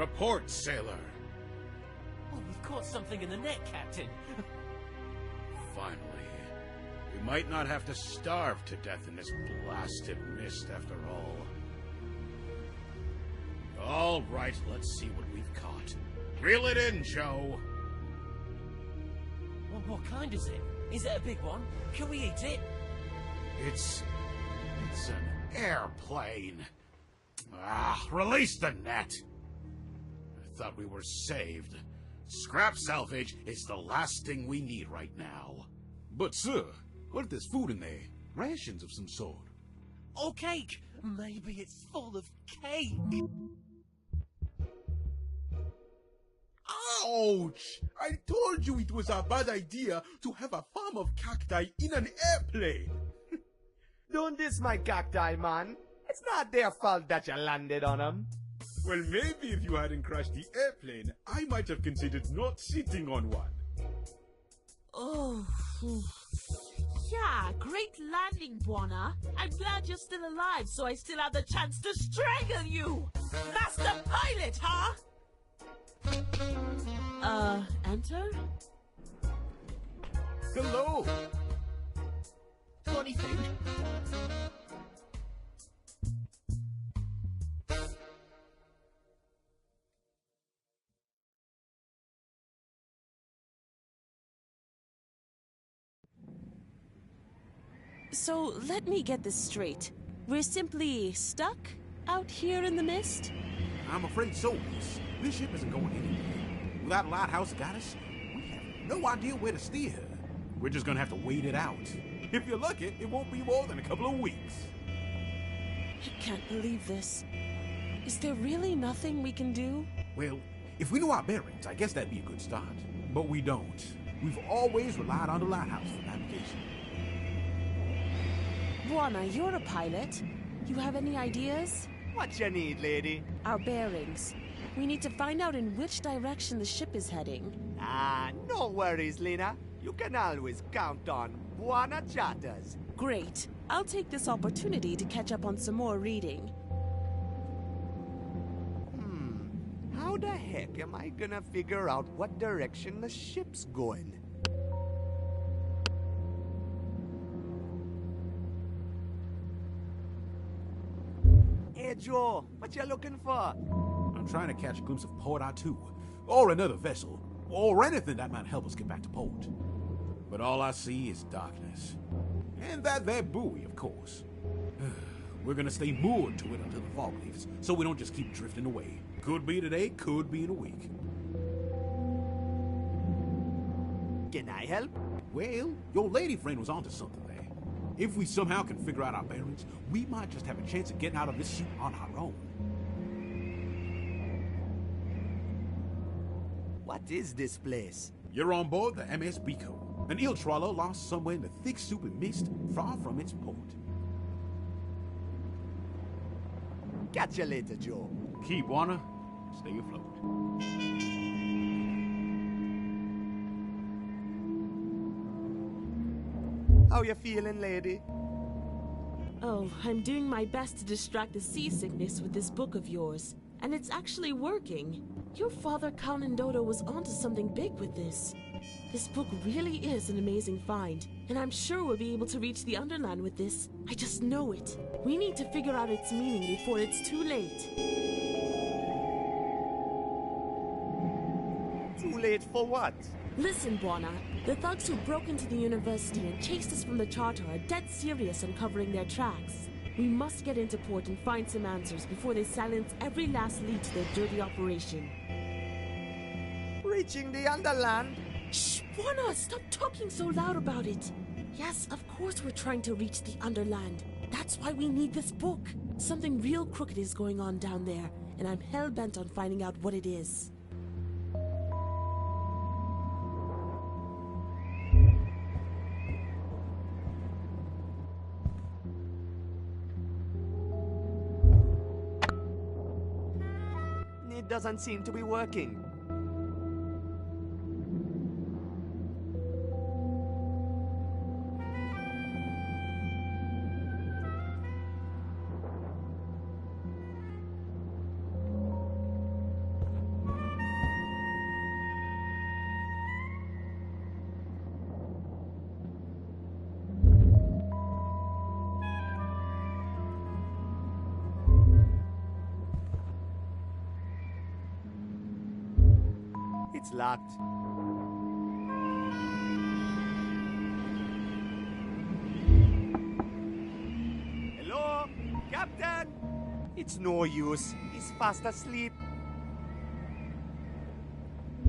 Report, sailor. Oh, we've caught something in the net, Captain. Finally. We might not have to starve to death in this blasted mist after all. All right, let's see what we've caught. Reel it in, Joe. Well, what kind is it? Is it a big one? Can we eat it? It's an airplane. Release the net. I thought we were saved. Scrap salvage is the last thing we need right now. But, sir, what if there's food in there? Rations of some sort. Or cake! Maybe it's full of cake! Ouch! I told you it was a bad idea to have a farm of cacti in an airplane! Don't diss my cacti, man. It's not their fault that you landed on them. Well, maybe if you hadn't crashed the airplane, I might have considered not sitting on one. Oh, yeah, great landing, Buona. I'm glad you're still alive, so I still have the chance to strangle you! Master pilot, huh? Enter? Hello! Funny food? So, let me get this straight. We're simply stuck out here in the mist? I'm afraid so, miss. This ship isn't going anywhere. Without a lighthouse to guide us, we have no idea where to steer. We're just gonna have to wait it out. If you're lucky, it won't be more than a couple of weeks. I can't believe this. Is there really nothing we can do? Well, if we knew our bearings, I guess that'd be a good start. But we don't. We've always relied on the lighthouse for navigation. Buona, you're a pilot. You have any ideas? What you need, lady? Our bearings. We need to find out in which direction the ship is heading. No worries, Lena. You can always count on Buona Chatters. Great. I'll take this opportunity to catch up on some more reading. How the heck am I gonna figure out what direction the ship's going? Hey, Joe, what you looking for? I'm trying to catch a glimpse of Port-I, or another vessel, or anything that might help us get back to port. But all I see is darkness. And that there buoy, of course. We're gonna stay moored to it until the fog lifts, so we don't just keep drifting away. Could be today, could be in a week. Can I help? Well, your lady friend was onto something there. If we somehow can figure out our bearings, we might just have a chance of getting out of this suit on our own. What is this place? You're on board the MS Biko, an eel trawler lost somewhere in the thick soup and mist, far from its port. Catch you later, Joe. Keep Warner, stay afloat. How you feeling, lady? Oh, I'm doing my best to distract the seasickness with this book of yours. And it's actually working. Your father, Count Dodo, was onto something big with this. This book really is an amazing find, and I'm sure we'll be able to reach the Underland with this. I just know it. We need to figure out its meaning before it's too late. Too late for what? Listen, Buona. The thugs who broke into the university and chased us from the charter are dead serious on covering their tracks. We must get into port and find some answers before they silence every last lead to their dirty operation. Reaching the Underland? Shh, Buona, stop talking so loud about it. Yes, of course we're trying to reach the Underland. That's why we need this book. Something real crooked is going on down there, and I'm hell-bent on finding out what it is. It doesn't seem to be working. It's locked. Hello? Captain? It's no use. He's fast asleep.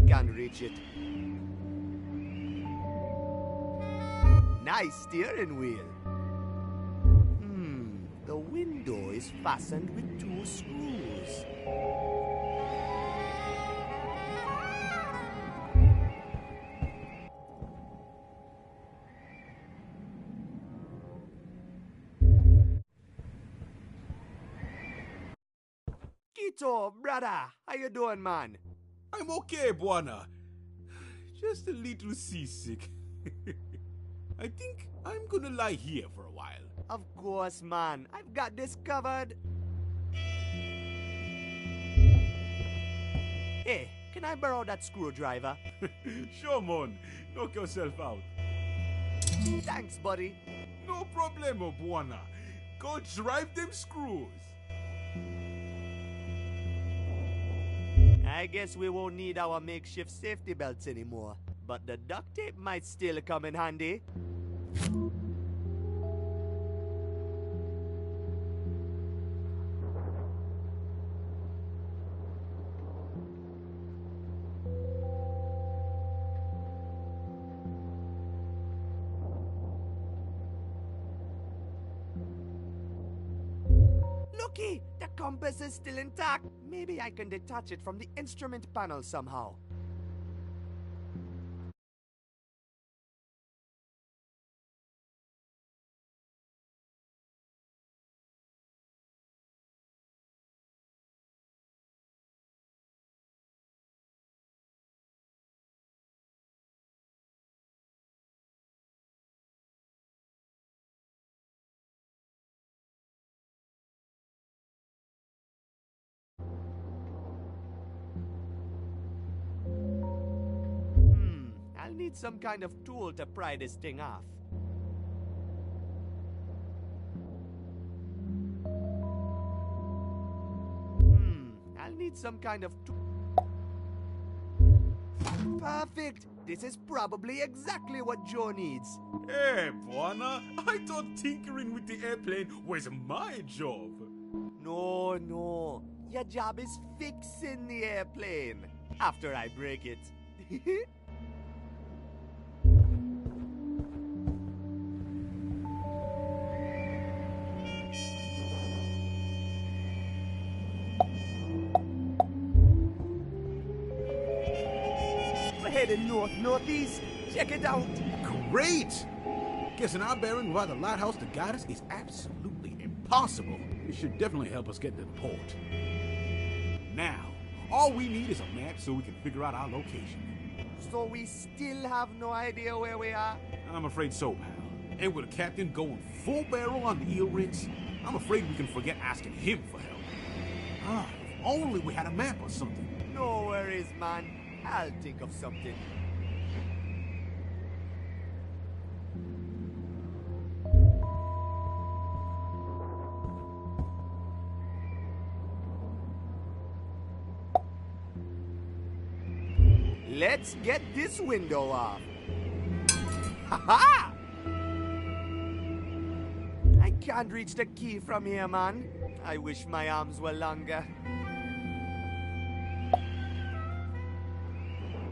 Can't reach it. Nice steering wheel. The window is fastened with 2 screws. Kito, brother, how you doing, man? I'm okay, Buana. Just a little seasick. I think I'm gonna lie here for a while. Of course, man. I've got this covered. Hey, can I borrow that screwdriver? Sure, man. Knock yourself out. Thanks, buddy. No problemo, Buana. Go drive them screws. I guess we won't need our makeshift safety belts anymore. But the duct tape might still come in handy. Looky! The compass is still intact. Maybe I can detach it from the instrument panel somehow. I'll need some kind of tool to pry this thing off. I'll need some kind of tool. Perfect! This is probably exactly what Joe needs. Hey, Buana. I thought tinkering with the airplane was my job. No. Your job is fixing the airplane. After I break it. We're heading north-northeast. Check it out. Great! Guessing our bearing without the lighthouse to guide us is absolutely impossible. It should definitely help us get to the port. Now, all we need is a map so we can figure out our location. So we still have no idea where we are? I'm afraid so, pal. And with the captain going full barrel on the eel rigs, I'm afraid we can forget asking him for help. If only we had a map or something. No worries, man. I'll think of something. Let's get this window off. Ha-ha! I can't reach the key from here, man. I wish my arms were longer.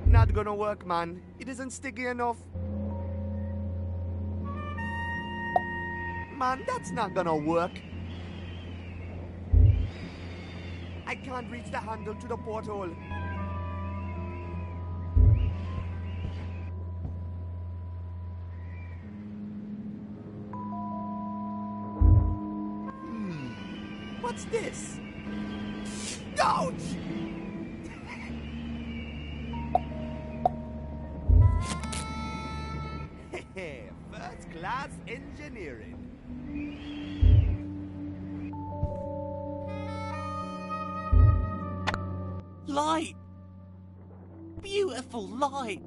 Not gonna work, man. It isn't sticky enough. Man, that's not gonna work. I can't reach the handle to the porthole. What's this? Ouch! First class engineering. Light! Beautiful light!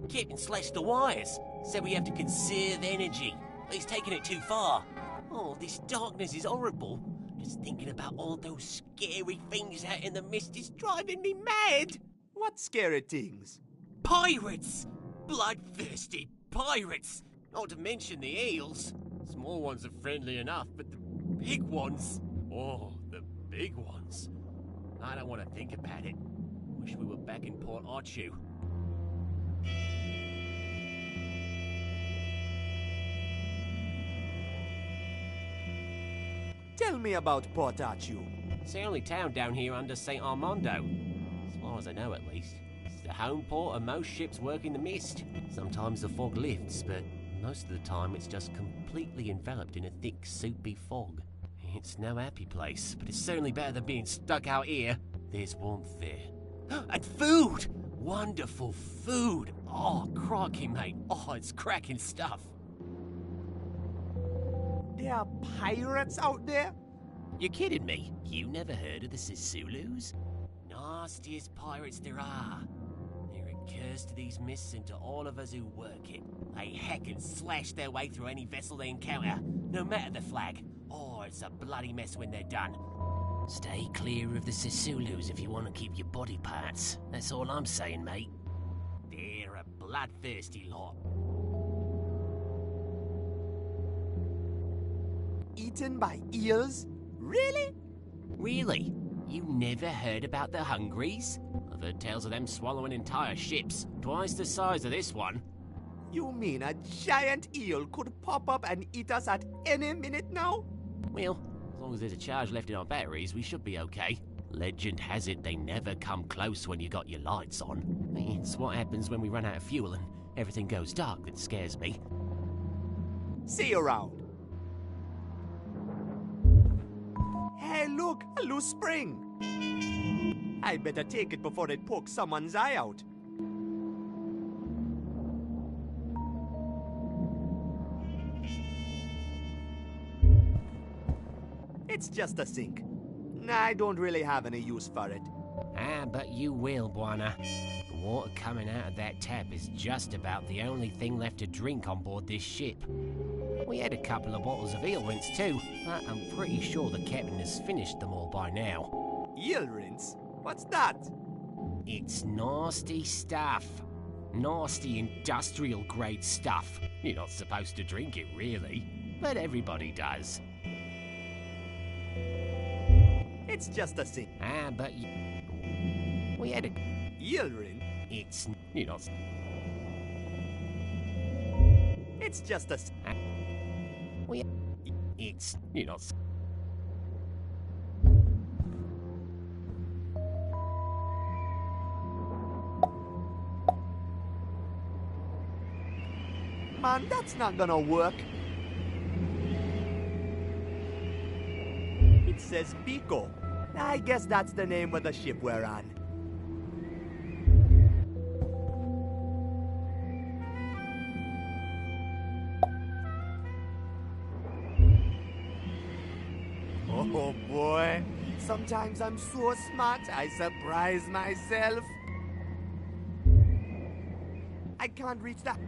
Captain slashed the wires, said we have to conserve energy. He's taking it too far. Oh, this darkness is horrible. Just thinking about all those scary things out in the mist is driving me mad. What scary things? Pirates! Bloodthirsty pirates! Not to mention the eels. Small ones are friendly enough, but the big ones... Oh, the big ones. I don't want to think about it. Wish we were back in Croatia. Tell me about Croatia. It's the only town down here under St. Armando. As far as I know, at least. It's the home port of most ships working the mist. Sometimes the fog lifts, but most of the time it's just completely enveloped in a thick, soupy fog. It's no happy place, but it's certainly better than being stuck out here. There's warmth there. And food! Wonderful food! Oh, crikey, mate. Oh, it's cracking stuff. There are pirates out there? You're kidding me? You never heard of the Sisulus? Nastiest pirates there are. They're a curse to these mists and to all of us who work it. They heck and slash their way through any vessel they encounter, no matter the flag. Oh, it's a bloody mess when they're done. Stay clear of the Sisulus if you want to keep your body parts. That's all I'm saying, mate. They're a bloodthirsty lot. Eaten by eels? Really? Really? You never heard about the Hungries? I've heard tales of them swallowing entire ships, twice the size of this one. You mean a giant eel could pop up and eat us at any minute now? Well, as long as there's a charge left in our batteries, we should be okay. Legend has it they never come close when you got your lights on. It's what happens when we run out of fuel and everything goes dark that scares me. See you around. Hey, look, a loose spring. I better take it before it pokes someone's eye out. It's just a sink. I don't really have any use for it. Ah, but you will, Buana. The water coming out of that tap is just about the only thing left to drink on board this ship. We had a couple of bottles of eel rinse too, but I'm pretty sure the captain has finished them all by now. Eel rinse? What's that? It's nasty stuff. Nasty industrial grade stuff. You're not supposed to drink it, really, but everybody does. It's just a sink. Ah, but we had a... Eel rinse? It's... You're not... It's just a... It's... You're not... Man, that's not gonna work. It says Pico. I guess that's the name of the ship we're on. Oh boy, sometimes I'm so smart, I surprise myself. I can't reach that.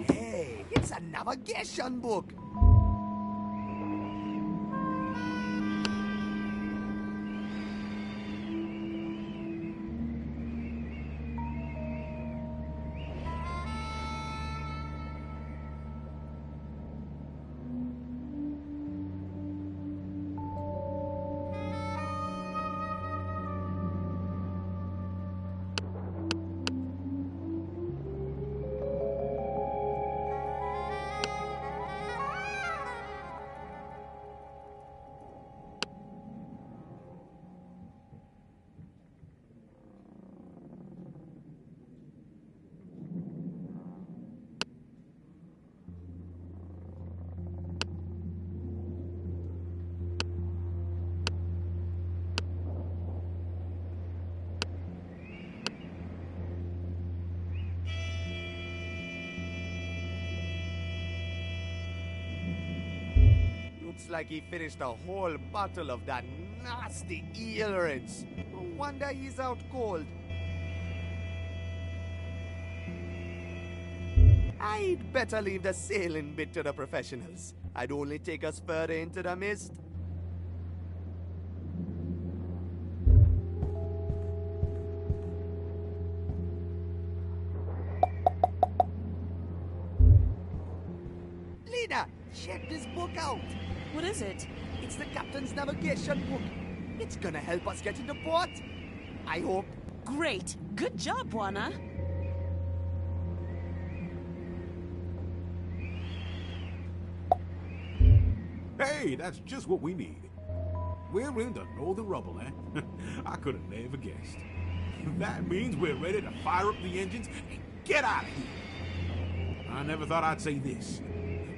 Hey, it's a navigation book. Looks like he finished a whole bottle of that nasty eel rinse. No wonder he's out cold. I'd better leave the sailing bit to the professionals. I'd only take us further into the mist. Lena, check this book out. What is it? It's the captain's navigation book. It's gonna help us get into port. I hope. Great. Good job, Juana. Hey, that's just what we need. We're in the northern rubble, eh? I could have never guessed. That means we're ready to fire up the engines and get out of here. I never thought I'd say this,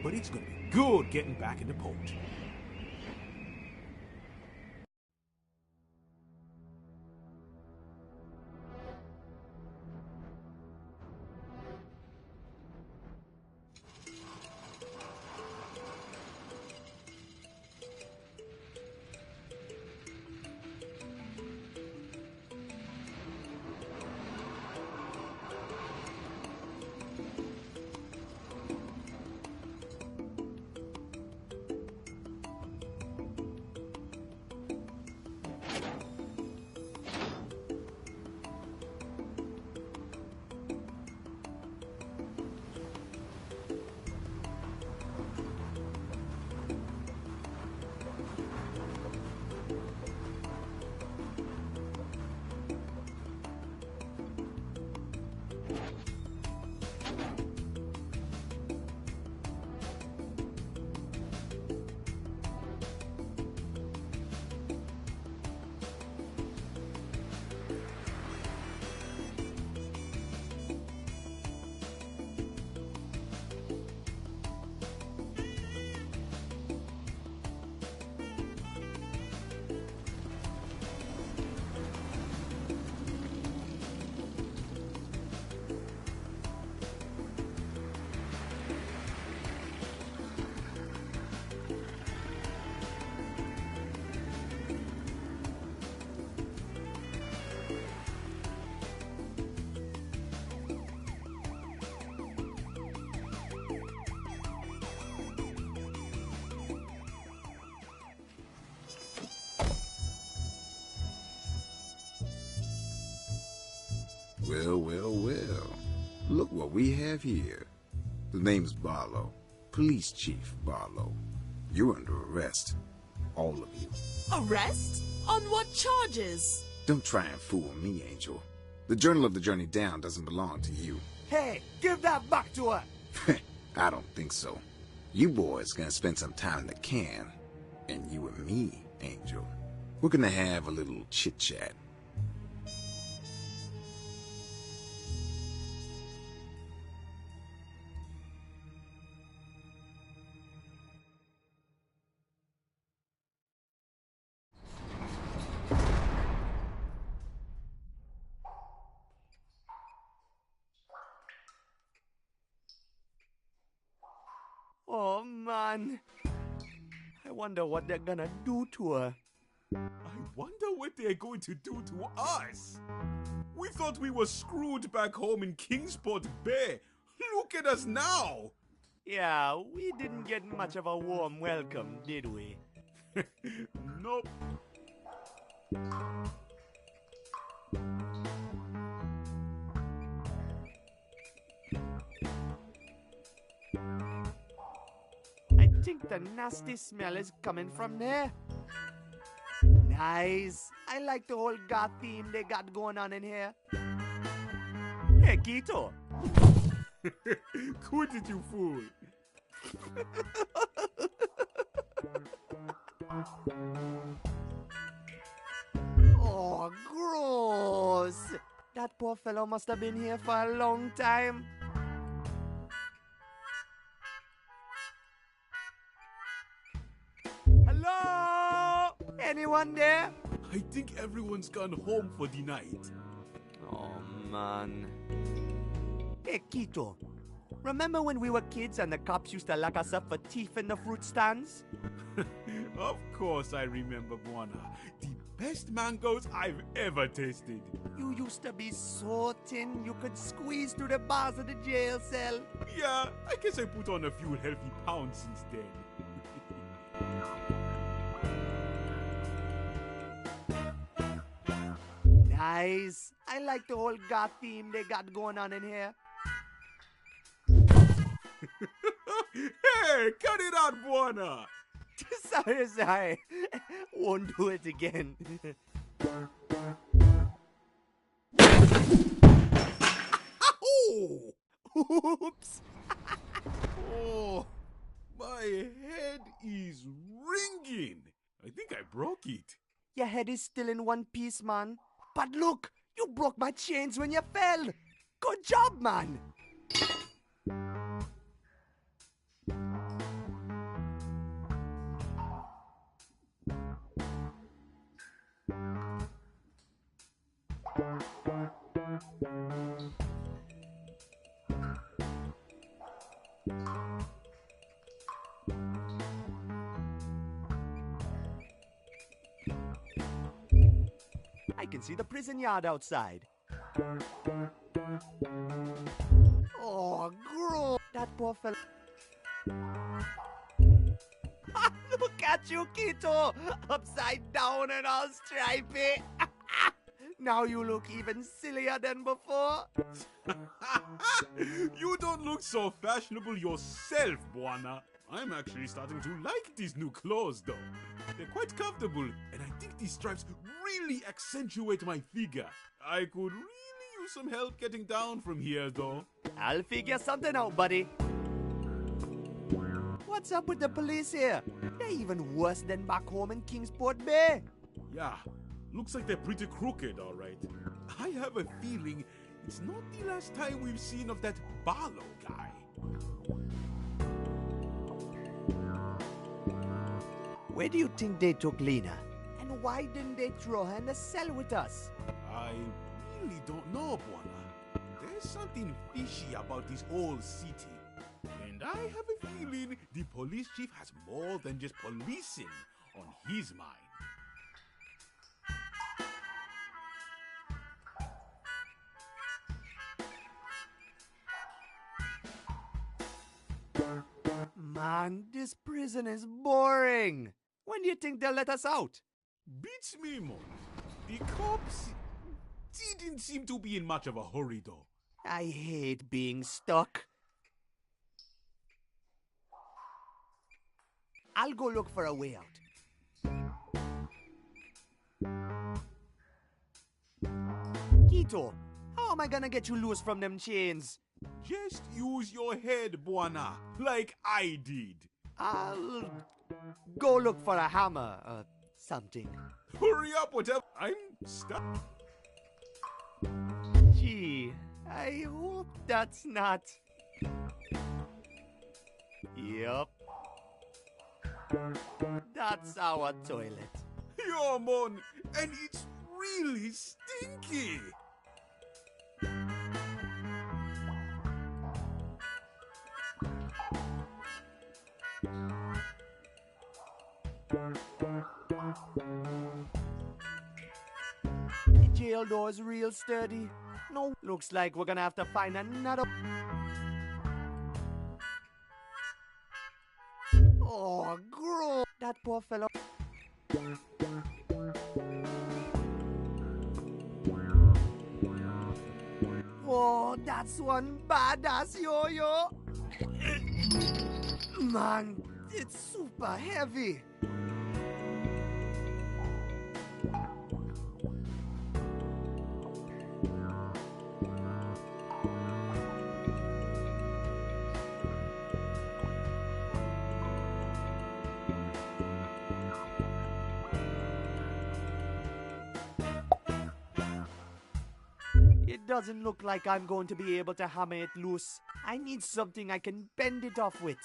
but it's gonna be good getting back into port. Well. Look what we have here. The name's Barlow. Police Chief Barlow. You're under arrest. All of you. Arrest? On what charges? Don't try and fool me, Angel. The Journal of the Journey Down doesn't belong to you. Hey, give that back to her. I don't think so. You boys gonna spend some time in the can. And you and me, Angel. We're gonna have a little chit-chat. Oh, man. I wonder what they're gonna do to her. I wonder what they're going to do to us. We thought we were screwed back home in Kingsport Bay. Look at us now. Yeah, we didn't get much of a warm welcome, did we? Nope. I think the nasty smell is coming from there. Nice. I like the whole goth theme they got going on in here. Hey, Quito. Quit it, you fool. Oh, gross. That poor fellow must have been here for a long time. Hello? Anyone there? I think everyone's gone home for the night. Oh, man. Hey, Quito. Remember when we were kids and the cops used to lock us up for thief in the fruit stands? Of course I remember, Buana. The best mangoes I've ever tasted. You used to be so thin you could squeeze through the bars of the jail cell. Yeah, I guess I put on a few healthy pounds since then. Nice. I like the whole goth theme they got going on in here. Hey, cut it out, Buona! Sorry. Won't do it again. Oh! Oops. Oh, my head is ringing. I think I broke it. Your head is still in one piece, man. But look, you broke my chains when you fell. Good job, man. I can see the prison yard outside. Oh, gross. That poor fella. Look at you, Kito. Upside down and all stripy. Now you look even sillier than before. You don't look so fashionable yourself, Buona. I'm actually starting to like these new clothes, though. They're quite comfortable, and I think these stripes really accentuate my figure. I could really use some help getting down from here, though. I'll figure something out, buddy. What's up with the police here? They're even worse than back home in Kingsport Bay. Yeah, looks like they're pretty crooked, all right. I have a feeling it's not the last time we've seen of that Barlow guy. Where do you think they took Lena? And why didn't they throw her in the cell with us? I really don't know, Buona. There's something fishy about this whole city. And I have a feeling the police chief has more than just policing on his mind. Man, this prison is boring. When do you think they'll let us out? Beats me, Mon. The cops didn't seem to be in much of a hurry, though. I hate being stuck. I'll go look for a way out. Kito, how am I gonna get you loose from them chains? Just use your head, Buona, like I did. I'll go look for a hammer or something. Hurry up, whatever. I'm stuck. Gee, I hope that's not... Yup. That's our toilet. Yeah, Mon, and it's really stinky. The jail door is real sturdy. No, looks like we're gonna have to find another... Oh, gross! That poor fellow. Whoa, that's one badass yo-yo! Man, it's super heavy. It doesn't look like I'm going to be able to hammer it loose. I need something I can bend it off with.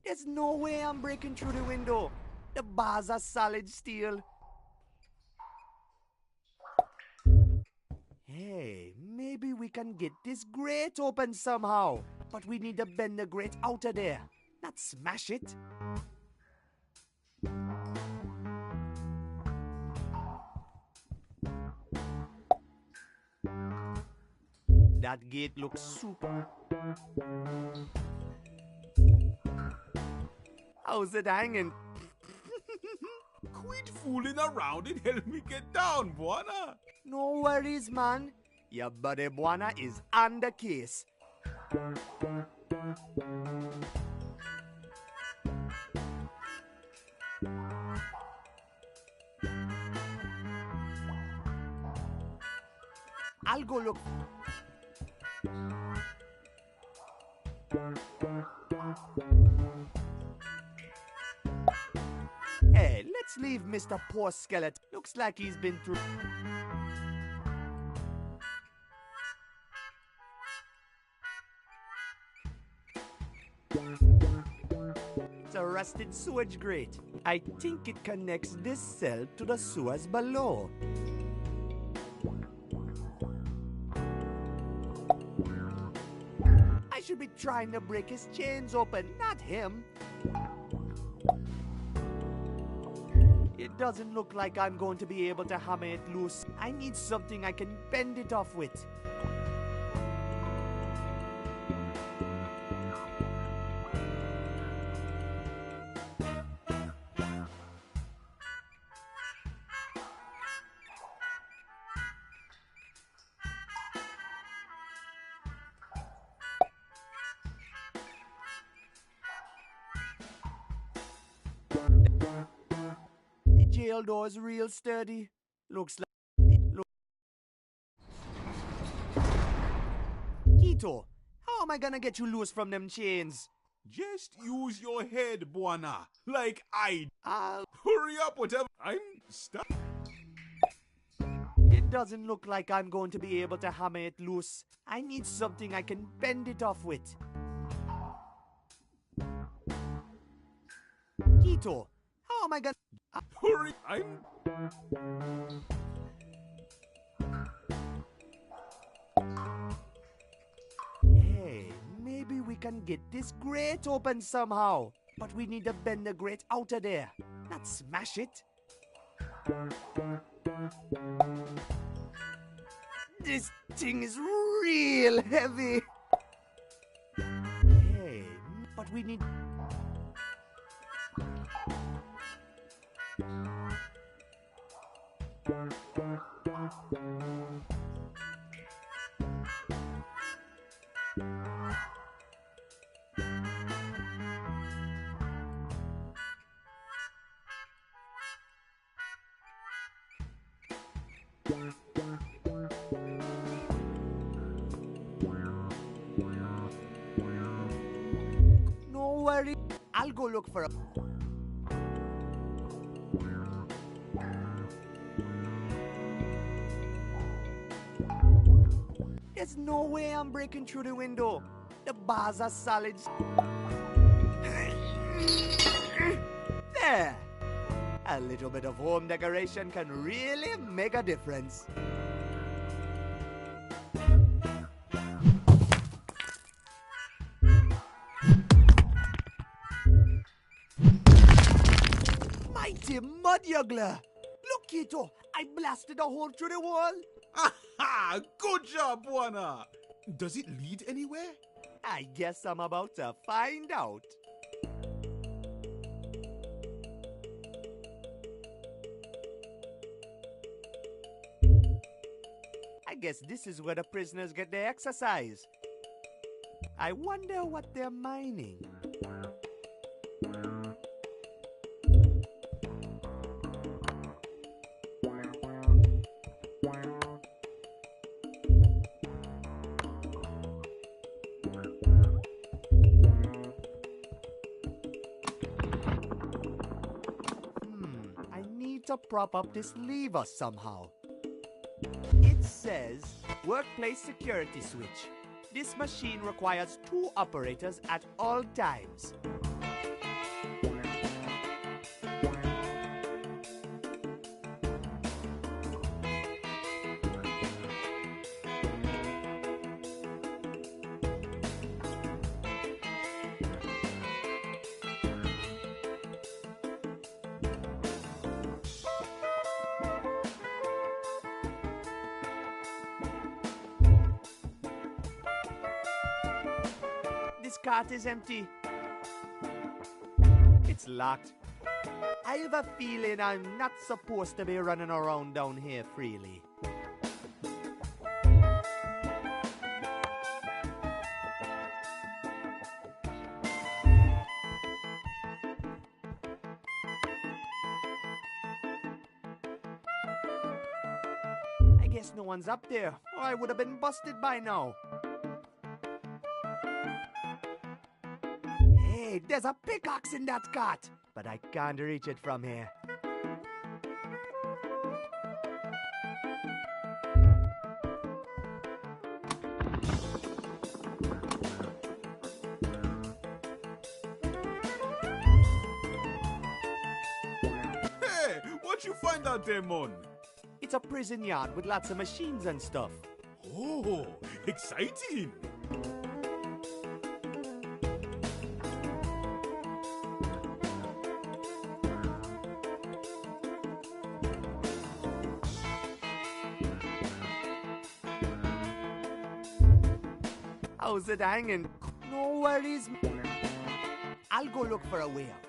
There's no way I'm breaking through the window. The bars are solid steel. Hey, maybe we can get this grate open somehow. But we need to bend the grate out of there, not smash it. That gate looks super. How's it hanging? Quit fooling around and help me get down, Buana. No worries, man. Your buddy Buana is on the case. I'll go look. Hey, let's leave Mr. Poor Skeleton. Looks like he's been through. It's a rusted sewage grate. I think it connects this cell to the sewers below. I should be trying to break his chains open, not him. It doesn't look like I'm going to be able to hammer it loose. I need something I can bend it off with. The jail door is real sturdy. Looks like... Quito, how am I gonna get you loose from them chains? Just use your head, Buana. Like I. I'll... Hurry up, whatever. I'm stuck. It doesn't look like I'm going to be able to hammer it loose. I need something I can bend it off with. Quito, how am I gonna... Hurry. I'm. Hey, maybe we can get this grate open somehow. But we need to bend the grate out of there, not smash it. This thing is real heavy. Hey, but we need... No worry, I'll go look for a... There's no way I'm breaking through the window. The bars are solid. There! A little bit of home decoration can really make a difference. Mighty mud juggler! Look, Quito, I blasted a hole through the wall. Aha! Good job, Buana. Does it lead anywhere? I guess I'm about to find out. I guess this is where the prisoners get their exercise. I wonder what they're mining. I need to prop up this lever somehow. It says workplace security switch. This machine requires 2 operators at all times. This cart is empty. It's locked. I have a feeling I'm not supposed to be running around down here freely. I guess no one's up there, or I would have been busted by now. Hey, there's a pickaxe in that cart, but I can't reach it from here. Hey, what you find out there, mon? It's a prison yard with lots of machines and stuff. Oh, exciting! How's it hanging? No worries. I'll go look for a way out.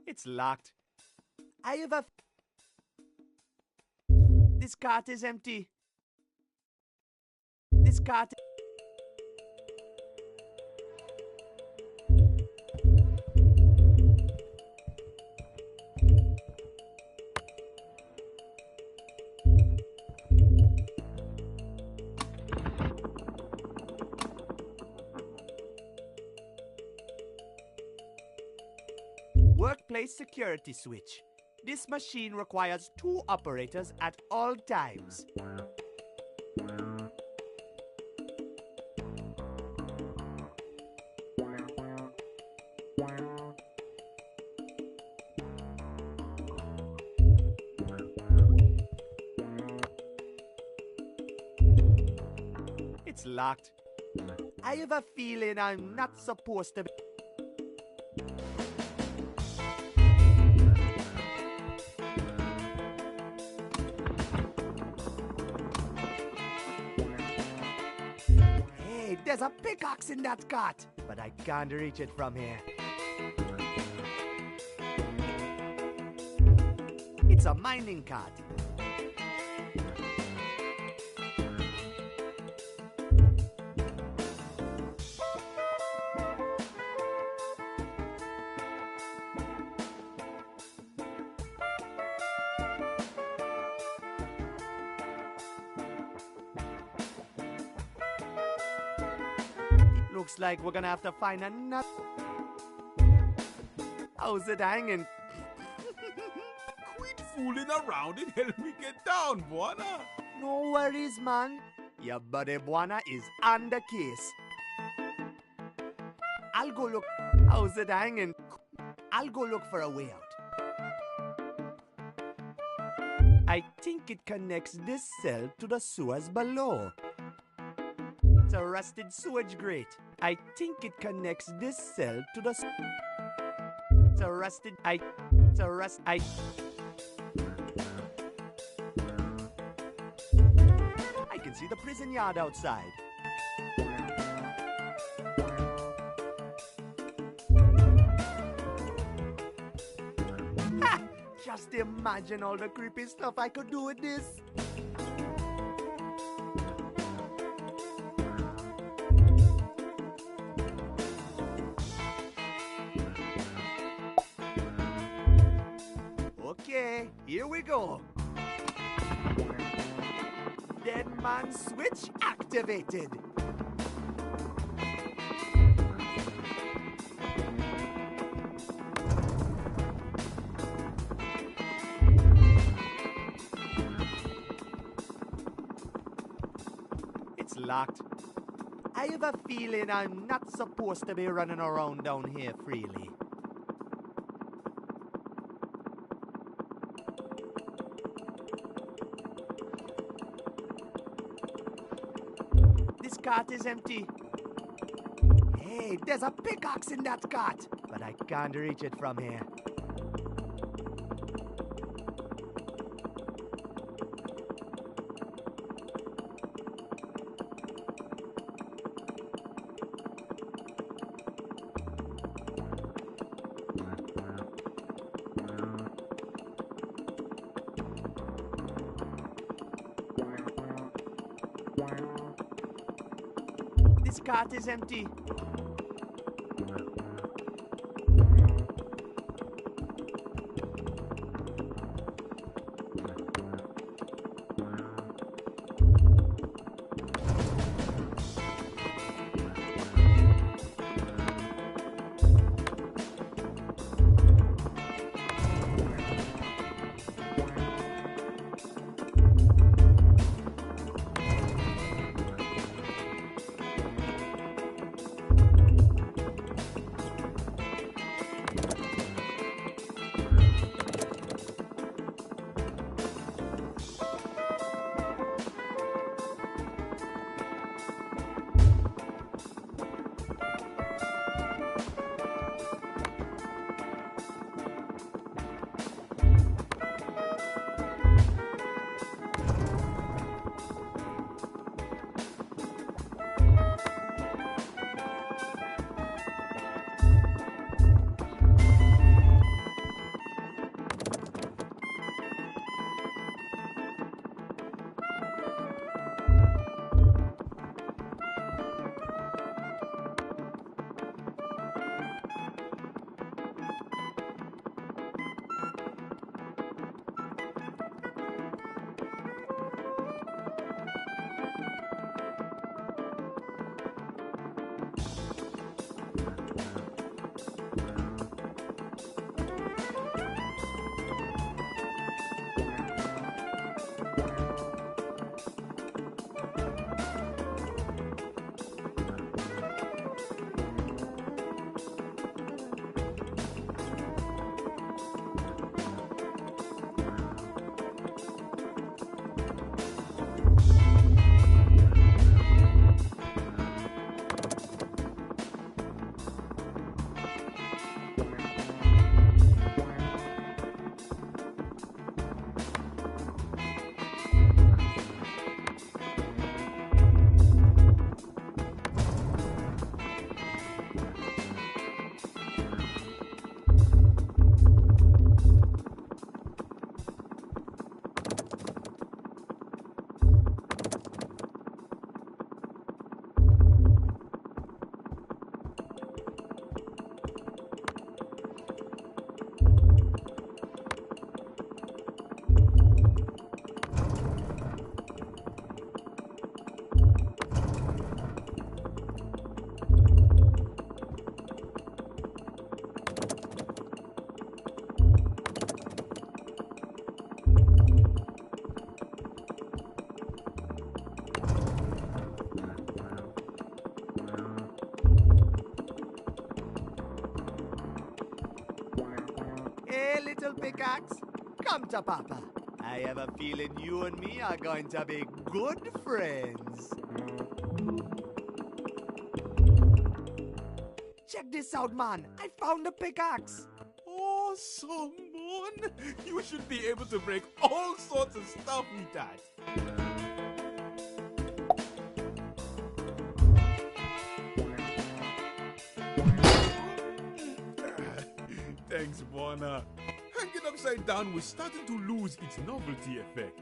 It's locked. I have a... This cart is empty. This cart... Workplace security switch. This machine requires 2 operators at all times. It's locked. I have a feeling I'm not supposed to be... Hey, there's a pickaxe in that cart, but I can't reach it from here. It's a mining cart. Looks like we're gonna have to find another... How's it hanging? Quit fooling around and help me get down, Buana. No worries, man. Your buddy Buana is on the case. I'll go look... How's it hanging? I'll go look for a way out. I think it connects this cell to the sewers below. It's a rusted sewage grate. I think it connects this cell to the... It's a rusted... It's a rust... I can see the prison yard outside. Ha! Just imagine all the creepy stuff I could do with this. Okay, here we go. Dead man switch activated. It's locked. I have a feeling I'm not supposed to be running around down here freely. This cart is empty. Hey, there's a pickaxe in that cart, but I can't reach it from here. This cart is empty. Hey, little pickaxe, come to Papa. I have a feeling you and me are going to be good friends. Check this out, man. I found the pickaxe. Awesome, man. You should be able to break all sorts of stuff with that. Thanks, Buona. Hanging upside down was starting to lose its novelty effect.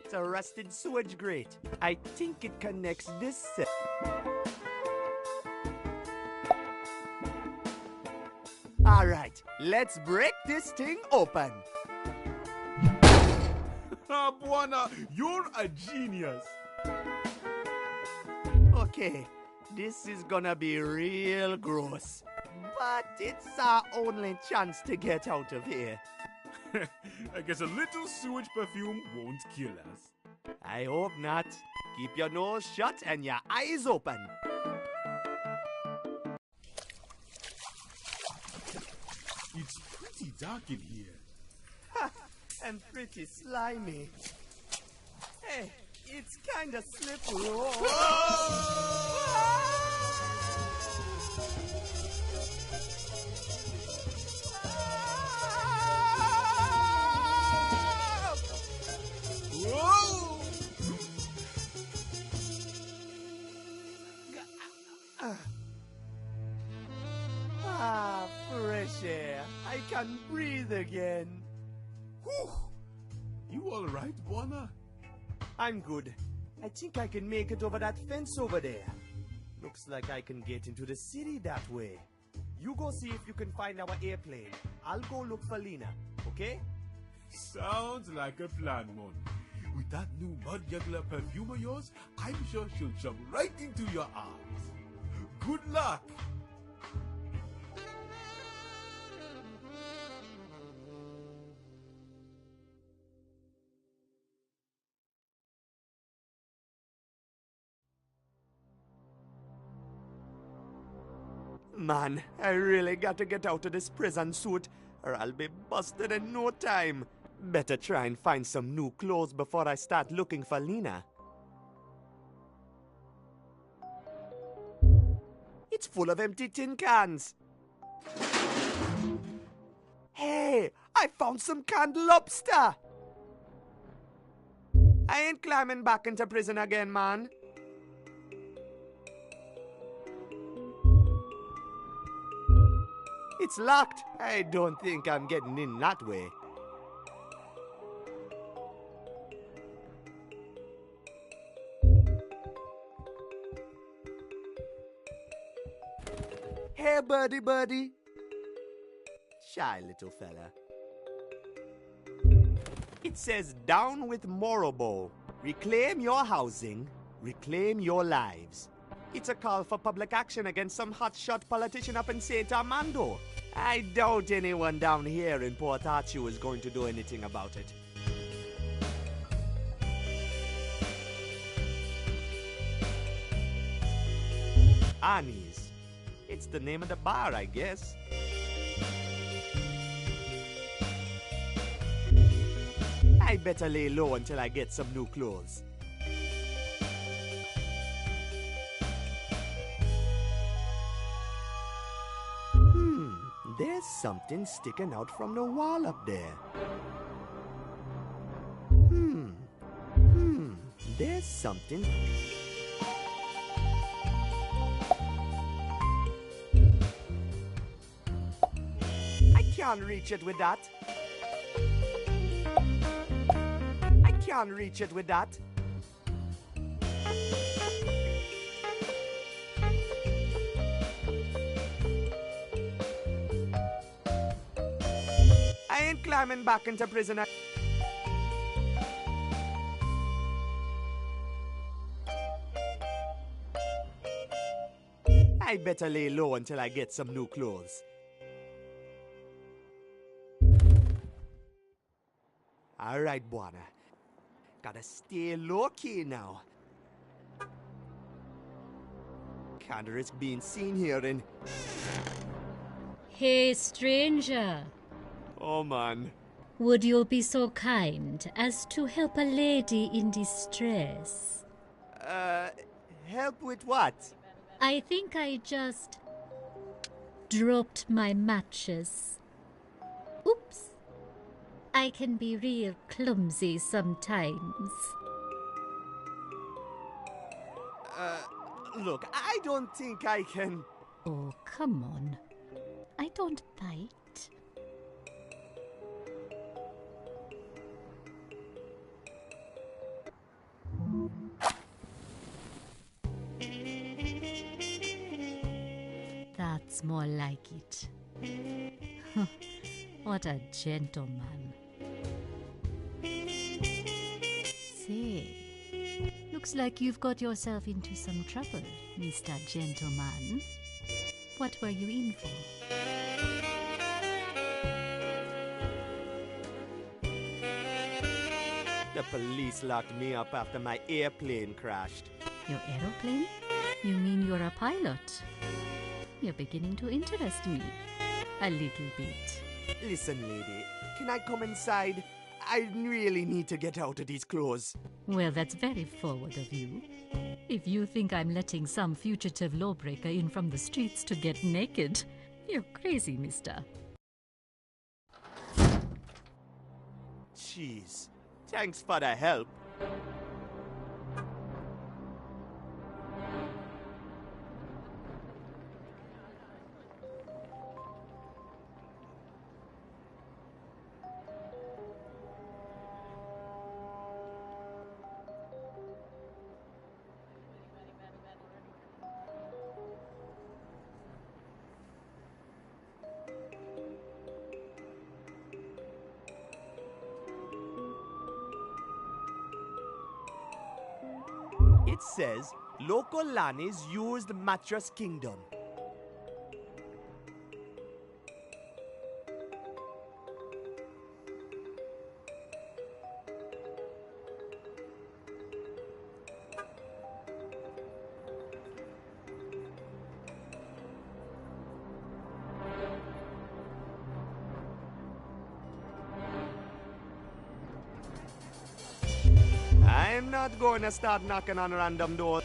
It's a rusted sewage grate. I think it connects this set. Alright, let's break this thing open. Ah, Buona, you're a genius. Okay, this is gonna be real gross. But it's our only chance to get out of here. I guess a little sewage perfume won't kill us. I hope not. Keep your nose shut and your eyes open. It's pretty dark in here. And pretty slimy. Hey, It's kinda slippery. Oh. Whoa! Fresh air. I can breathe again. Whew. You all right, Buana? I'm good. I think I can make it over that fence over there. Looks like I can get into the city that way. You go see if you can find our airplane. I'll go look for Lena, okay? Sounds like a plan, Mon. With that new mud juggler perfume of yours, I'm sure she'll jump right into your arms. Good luck! Man, I really got to get out of this prison suit, or I'll be busted in no time. Better try and find some new clothes before I start looking for Lena. It's full of empty tin cans. Hey, I found some canned lobster. I ain't climbing back into prison again, man. It's locked. I don't think I'm getting in that way. Hey, buddy. Shy little fella. It says, down with Morobo. Reclaim your housing. Reclaim your lives. It's a call for public action against some hotshot politician up in St. Armando. I doubt anyone down here in Port Arthur is going to do anything about it. Annie's. It's the name of the bar, I guess. I better lay low until I get some new clothes. There's something sticking out from the wall up there. There's something. I can't reach it with that. I can't reach it with that. I ain't climbing back into prison. I better lay low until I get some new clothes. All right, Buana. Gotta stay low-key now. Can't risk being seen here in... Hey, stranger. Oh, man. Would you be so kind as to help a lady in distress? Help with what? I think I just dropped my matches. Oops. I can be real clumsy sometimes. Look, I don't think I can... Oh, come on. I don't bite. That's more like it. What a gentleman. Say, looks like you've got yourself into some trouble, Mr. Gentleman. What were you in for? The police locked me up after my airplane crashed. Your aeroplane? You mean you're a pilot? You're beginning to interest me. A little bit. Listen, lady, can I come inside? I really need to get out of these clothes. Well, that's very forward of you. If you think I'm letting some fugitive lawbreaker in from the streets to get naked, you're crazy, mister. Jeez. Thanks for the help. It says, local Lanis used Mattress Kingdom. I'm not going to start knocking on random doors.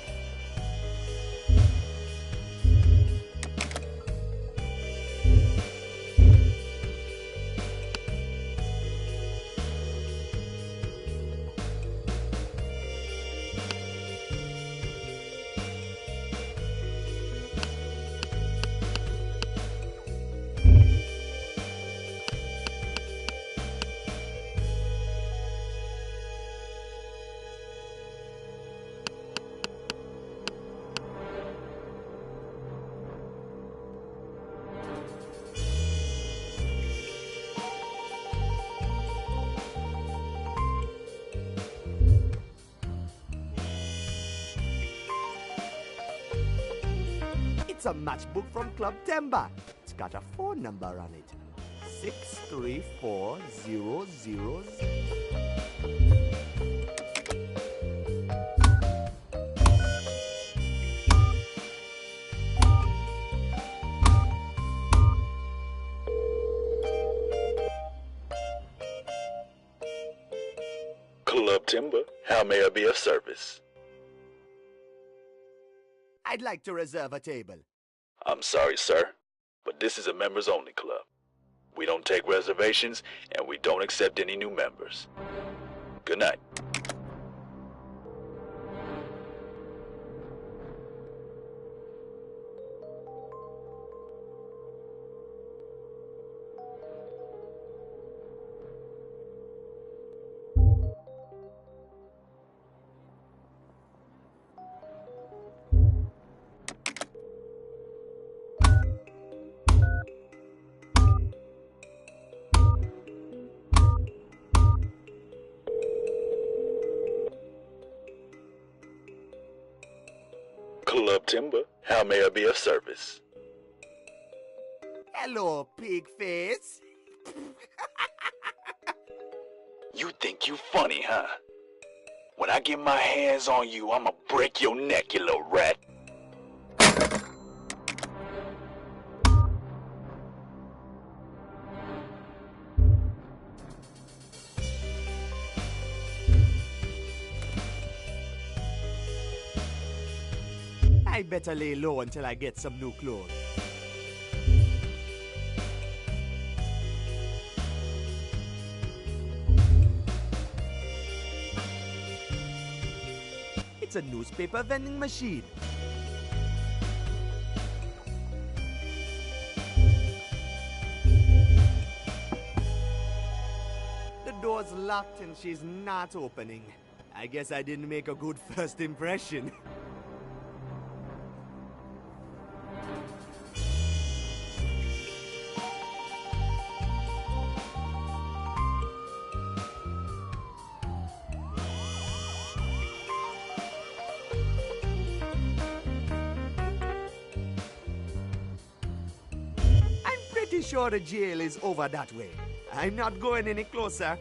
It's a matchbook from Club Timber. It's got a phone number on it. 63400. Club Timber, how may I be of service? I'd like to reserve a table. I'm sorry, sir, but this is a members-only club. We don't take reservations, and we don't accept any new members. Good night. Club Timber, how may I be of service? Hello, pig face. You think you funny, huh? When I get my hands on you, I'ma break your neck, you little rat. I better lay low until I get some new clothes. It's a newspaper vending machine. The door's locked and she's not opening. I guess I didn't make a good first impression. Pretty sure the jail is over that way. I'm not going any closer.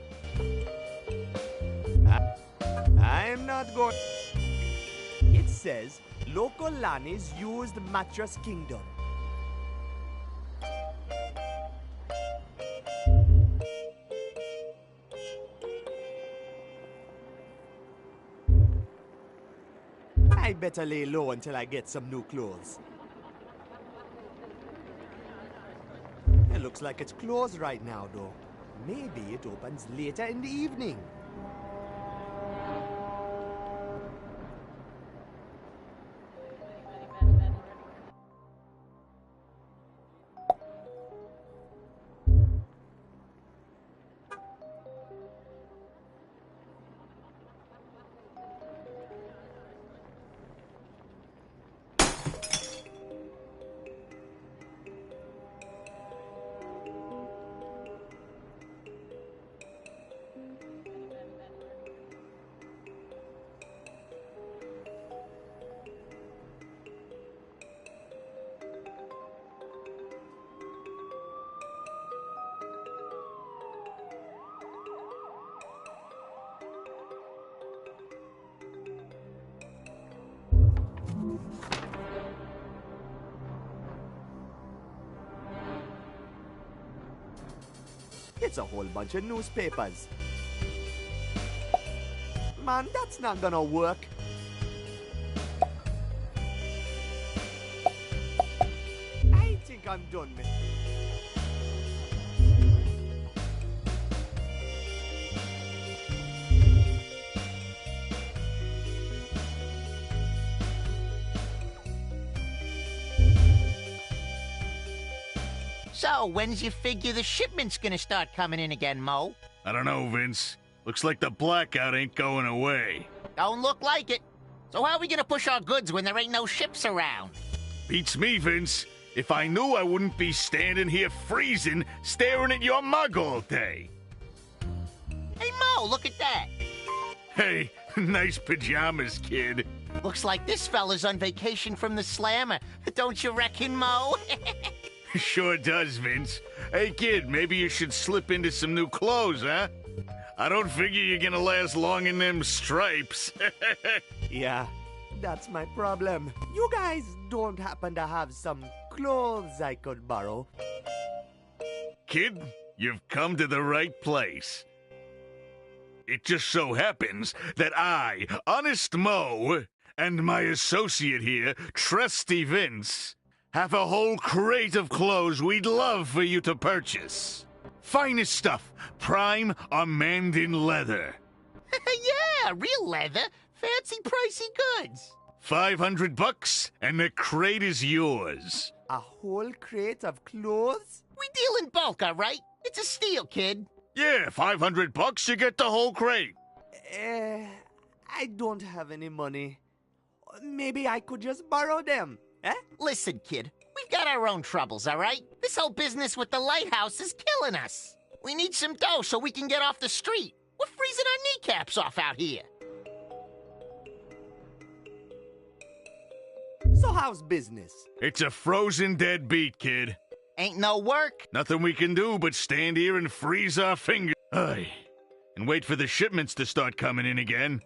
I'm not going. It says local Lanis used Mattress Kingdom. better lay low until I get some new clothes. It looks like it's closed right now, though. Maybe it opens later in the evening. It's a whole bunch of newspapers. Man, that's not gonna work. I think I'm done, man. So, when's you figure the shipment's gonna start coming in again, Mo? I don't know, Vince. Looks like the blackout ain't going away. Don't look like it. So how are we gonna push our goods when there ain't no ships around? Beats me, Vince. If I knew, I wouldn't be standing here freezing, staring at your mug all day. Hey, Mo, look at that. Hey, nice pajamas, kid. Looks like this fella's on vacation from the slammer. Don't you reckon, Mo? Sure does, Vince. Hey, kid, maybe you should slip into some new clothes, huh? I don't figure you're gonna last long in them stripes. Yeah, that's my problem. You guys don't happen to have some clothes I could borrow? Kid, you've come to the right place. It just so happens that I, Honest Mo, and my associate here, Trusty Vince, have a whole crate of clothes we'd love for you to purchase. Finest stuff, prime Armandan leather. Yeah, real leather. Fancy pricey goods. $500 and the crate is yours. A whole crate of clothes? We deal in bulk, all right? It's a steal, kid. Yeah, $500, you get the whole crate. I don't have any money. Maybe I could just borrow them, eh? Listen, kid, we've got our own troubles, all right? This whole business with the lighthouse is killing us. We need some dough so we can get off the street. We're freezing our kneecaps off out here. So how's business? It's a frozen dead beat, kid. Ain't no work. Nothing we can do but stand here and freeze our fingers. Aye. And wait for the shipments to start coming in again.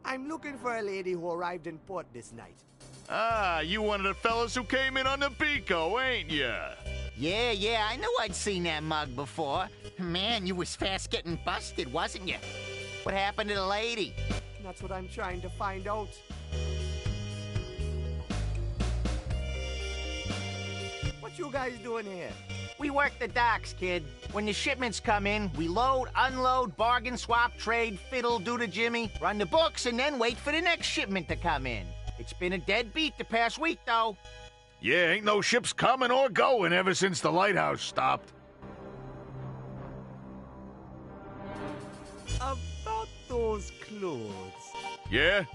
I'm looking for a lady who arrived in port this night. Ah, you one of the fellas who came in on the Pico, ain't ya? Yeah, I knew I'd seen that mug before. Man, you was fast getting busted, wasn't you? What happened to the lady? That's what I'm trying to find out. What you guys doing here? We work the docks, kid. When the shipments come in, we load, unload, bargain, swap, trade, fiddle, do the Jimmy, run the books, and then wait for the next shipment to come in. It's been a dead beat the past week, though. Yeah, ain't no ships coming or going ever since the lighthouse stopped. About those clothes. Yeah?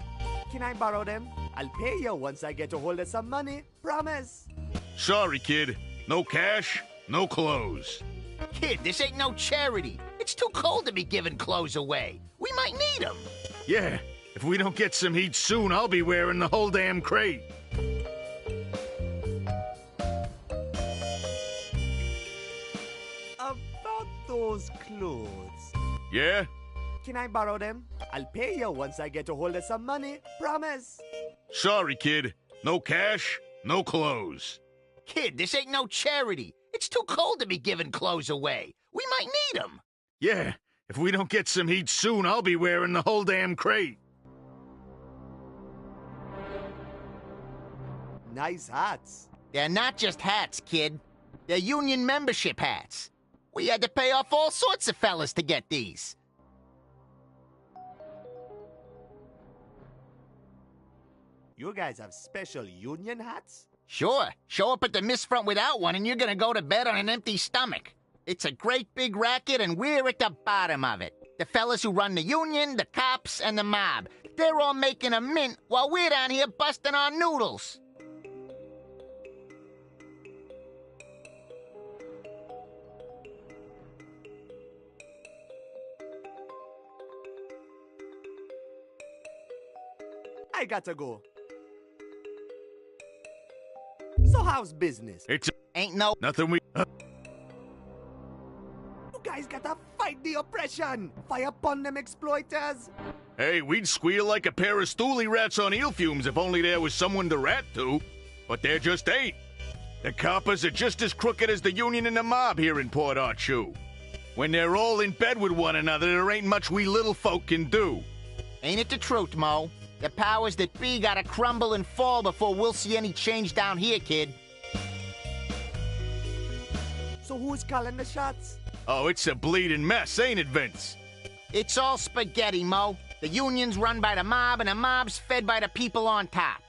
Can I borrow them? I'll pay you once I get a hold of some money. Promise. Sorry, kid. No cash, no clothes. Kid, this ain't no charity. It's too cold to be giving clothes away. We might need them. Yeah, if we don't get some heat soon, I'll be wearing the whole damn crate. About those clothes. Yeah? Can I borrow them? I'll pay you once I get a hold of some money. Promise. Sorry, kid. No cash, no clothes. Kid, this ain't no charity. It's too cold to be giving clothes away. We might need them. Yeah, If we don't get some heat soon, I'll be wearing the whole damn crate. Nice hats. They're not just hats, kid. They're union membership hats. We had to pay off all sorts of fellas to get these. You guys have special union hats? Sure. Show up at the miss front without one and you're gonna go to bed on an empty stomach. It's a great big racket and we're at the bottom of it. The fellas who run the union, the cops, and the mob. They're all making a mint while we're down here busting our noodles. I gotta go. So how's business? Ain't no... Nothing we... You guys gotta fight the oppression! Fire upon them exploiters! Hey, we'd squeal like a pair of stoolie rats on eel fumes if only there was someone to rat to. But there just ain't. The coppers are just as crooked as the union and the mob here in Port-I-I. When they're all in bed with one another, there ain't much we little folk can do. Ain't it the truth, Mo? The powers that be gotta crumble and fall before we'll see any change down here, kid. So who's calling the shots? Oh, it's a bleeding mess, ain't it, Vince? It's all spaghetti, Mo. The union's run by the mob, and the mob's fed by the people on top.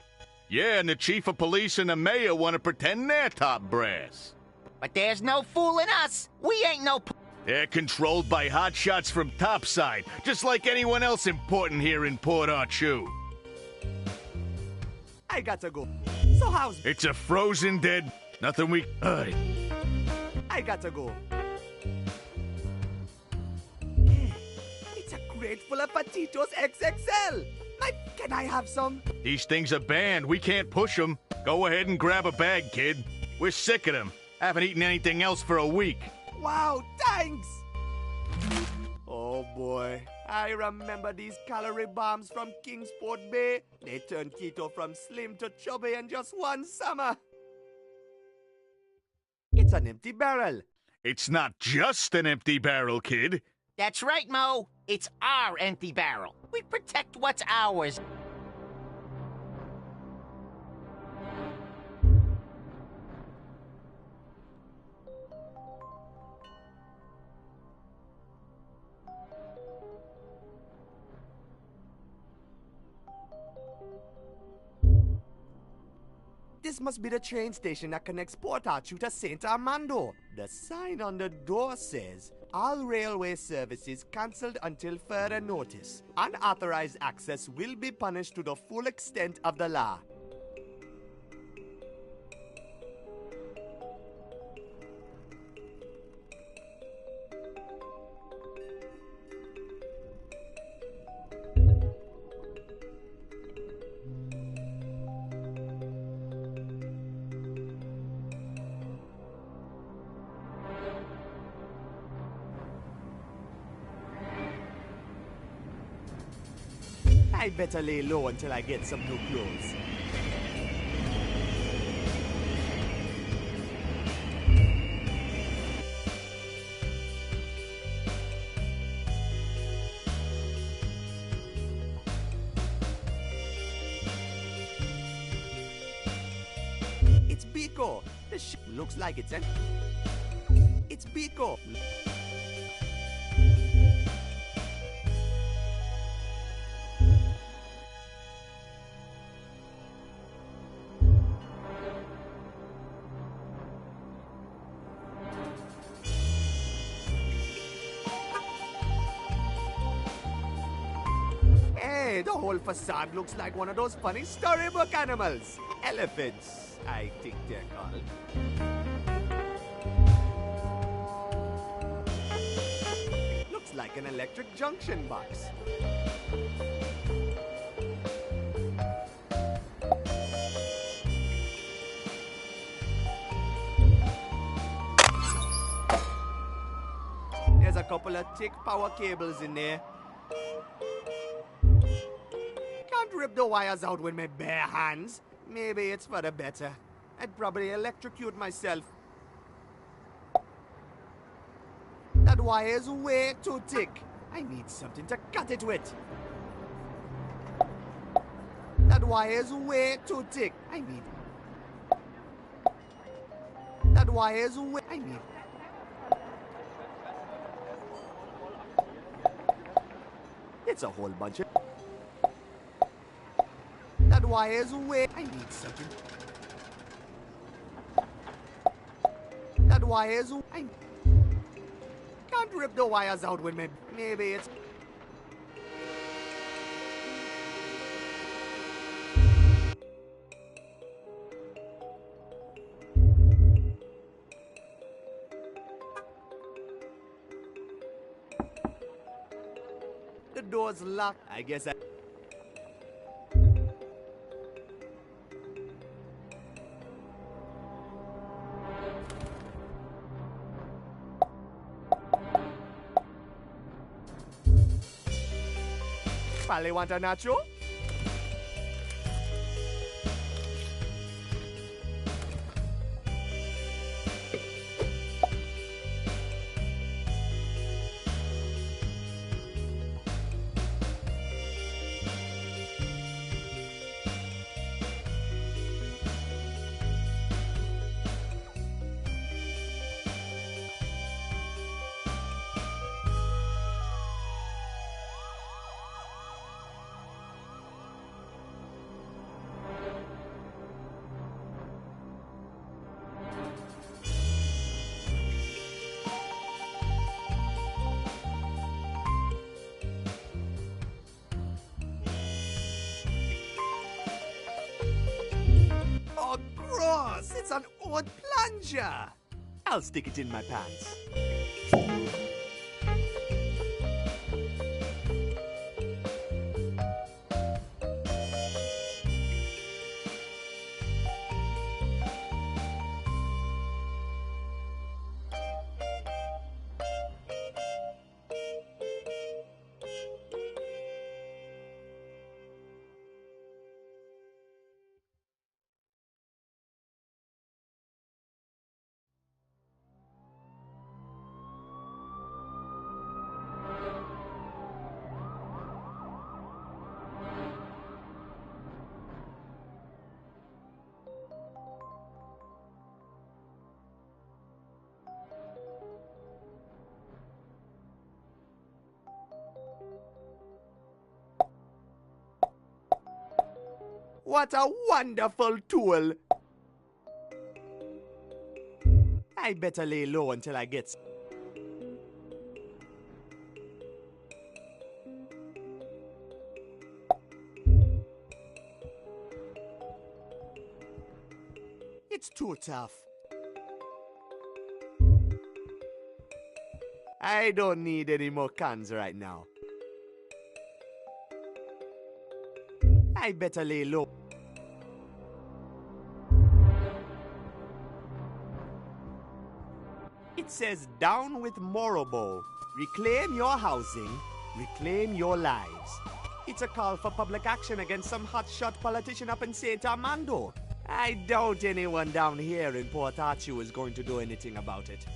Yeah, and the chief of police and the mayor want to pretend they're top brass. But there's no fooling us. We ain't no... They're controlled by hotshots from topside, just like anyone else important here in Port-I-I. I gotta go. So how's... It's a frozen dead... Nothing we... I gotta go. It's a crate full of Patitos XXL. Can I have some? These things are banned. We can't push them. Go ahead and grab a bag, kid. We're sick of them. Haven't eaten anything else for a week. Wow, thanks! Oh boy, I remember these calorie bombs from Kingsport Bay. They turned keto from slim to chubby in just one summer. It's an empty barrel. It's not just an empty barrel, kid. That's right, Mo. It's our empty barrel. We protect what's ours. This must be the train station that connects Port-I-I to St. Armando. The sign on the door says, all railway services cancelled until further notice. Unauthorized access will be punished to the full extent of the law. I better lay low until I get some new clothes. It's Biko. The ship looks like it's empty. It's Biko. The whole facade looks like one of those funny storybook animals. Elephants, I think they're called. Looks like an electric junction box. There's a couple of thick power cables in there. Can't rip the wires out with my bare hands. Maybe it's for the better. I'd probably electrocute myself. That wire is way too thick. I need something to cut it with. That wire is way too thick. I need. That wire is way. I need. It's a whole bunch of. That wire is way. I need something. That wire is. I can't rip the wires out with me. Maybe it's. The door's locked. I guess I. Probably want a nacho? Oh, gross! It's an old plunger! I'll stick it in my pants. What a wonderful tool! I better lay low until I get... It's too tough. I don't need any more cans right now. I better lay low. It says down with Morobo. Reclaim your housing, reclaim your lives. It's a call for public action against some hotshot politician up in St. Armando. I doubt anyone down here in Port Arthur is going to do anything about it.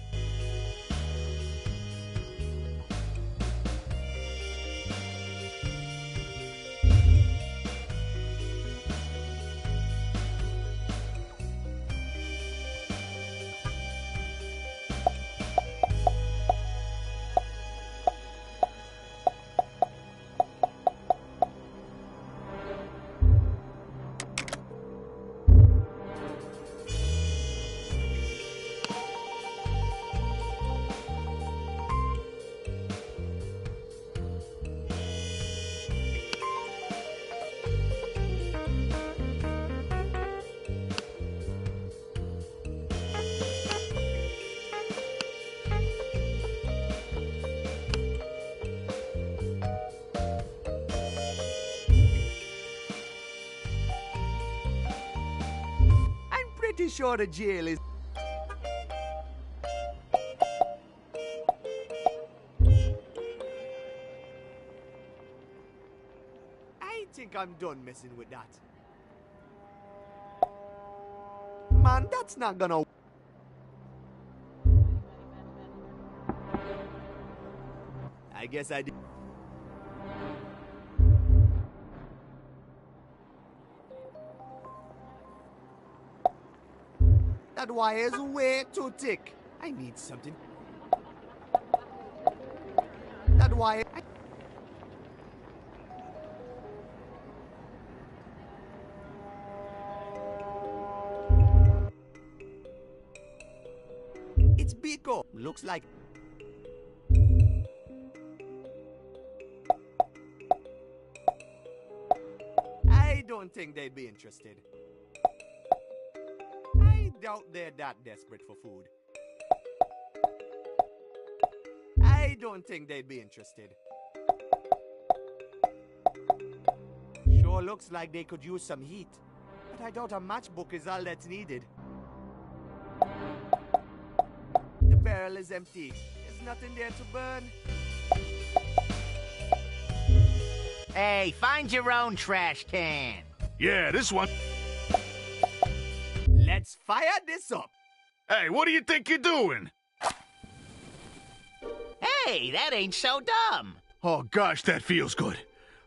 Pretty sure the jail is... I think I'm done messing with that. Man, that's not gonna... I guess I did... That wire is way too thick. I need something. That wire... It's Biko. Looks like... I don't think they'd be interested. I doubt they're that desperate for food. I don't think they'd be interested. Sure looks like they could use some heat, but I doubt a matchbook is all that's needed. The barrel is empty. There's nothing there to burn. Hey, find your own trash can. Yeah, this one. Let's fire this up. Hey, what do you think you're doing? Hey, that ain't so dumb. Oh gosh, that feels good.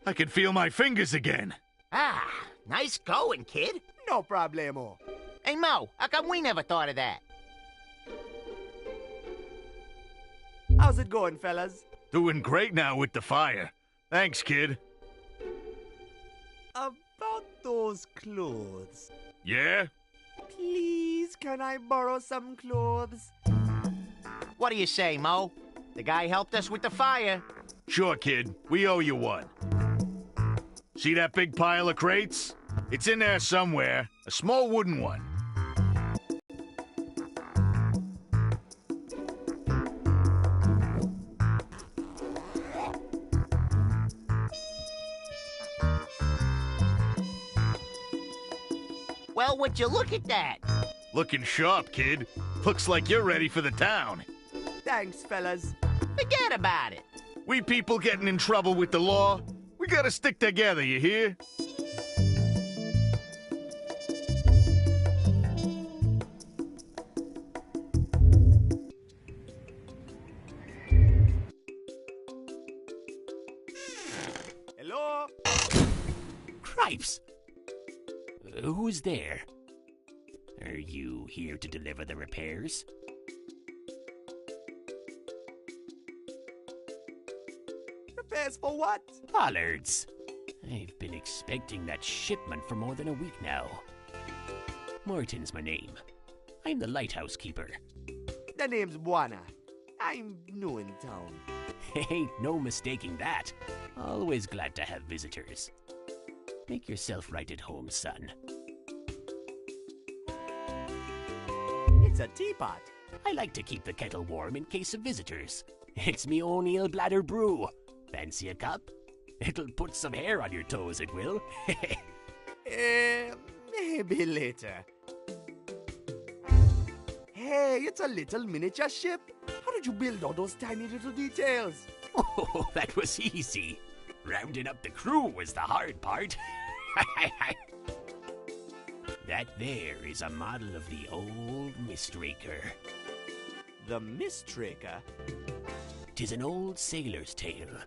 I can feel my fingers again. Ah, nice going, kid. No problemo. Hey, Mo, how come we never thought of that? How's it going, fellas? Doing great now with the fire. Thanks, kid. About those clothes. Yeah? Please, can I borrow some clothes? What do you say, Mo? The guy helped us with the fire. Sure, kid. We owe you one. See that big pile of crates? It's in there somewhere. A small wooden one. Well, would you look at that? Looking sharp, kid. Looks like you're ready for the town. Thanks, fellas. Forget about it. We people getting in trouble with the law, we gotta stick together, you hear? Hello? Cripes! Who's there? Are you here to deliver the repairs? Repairs for what? Pollards. I've been expecting that shipment for more than a week now. Morton's my name. I'm the lighthouse keeper. The name's Buana. I'm new in town. Ain't no mistaking that. Always glad to have visitors. Make yourself right at home, son. It's a teapot. I like to keep the kettle warm in case of visitors. It's me own eel bladder brew. Fancy a cup? It'll put some hair on your toes, it will. Maybe later. Hey, it's a little miniature ship. How did you build all those tiny little details? Oh, that was easy. Rounding up the crew was the hard part. That there is a model of the old Mistraker. The Mistraker? 'Tis an old sailor's tale.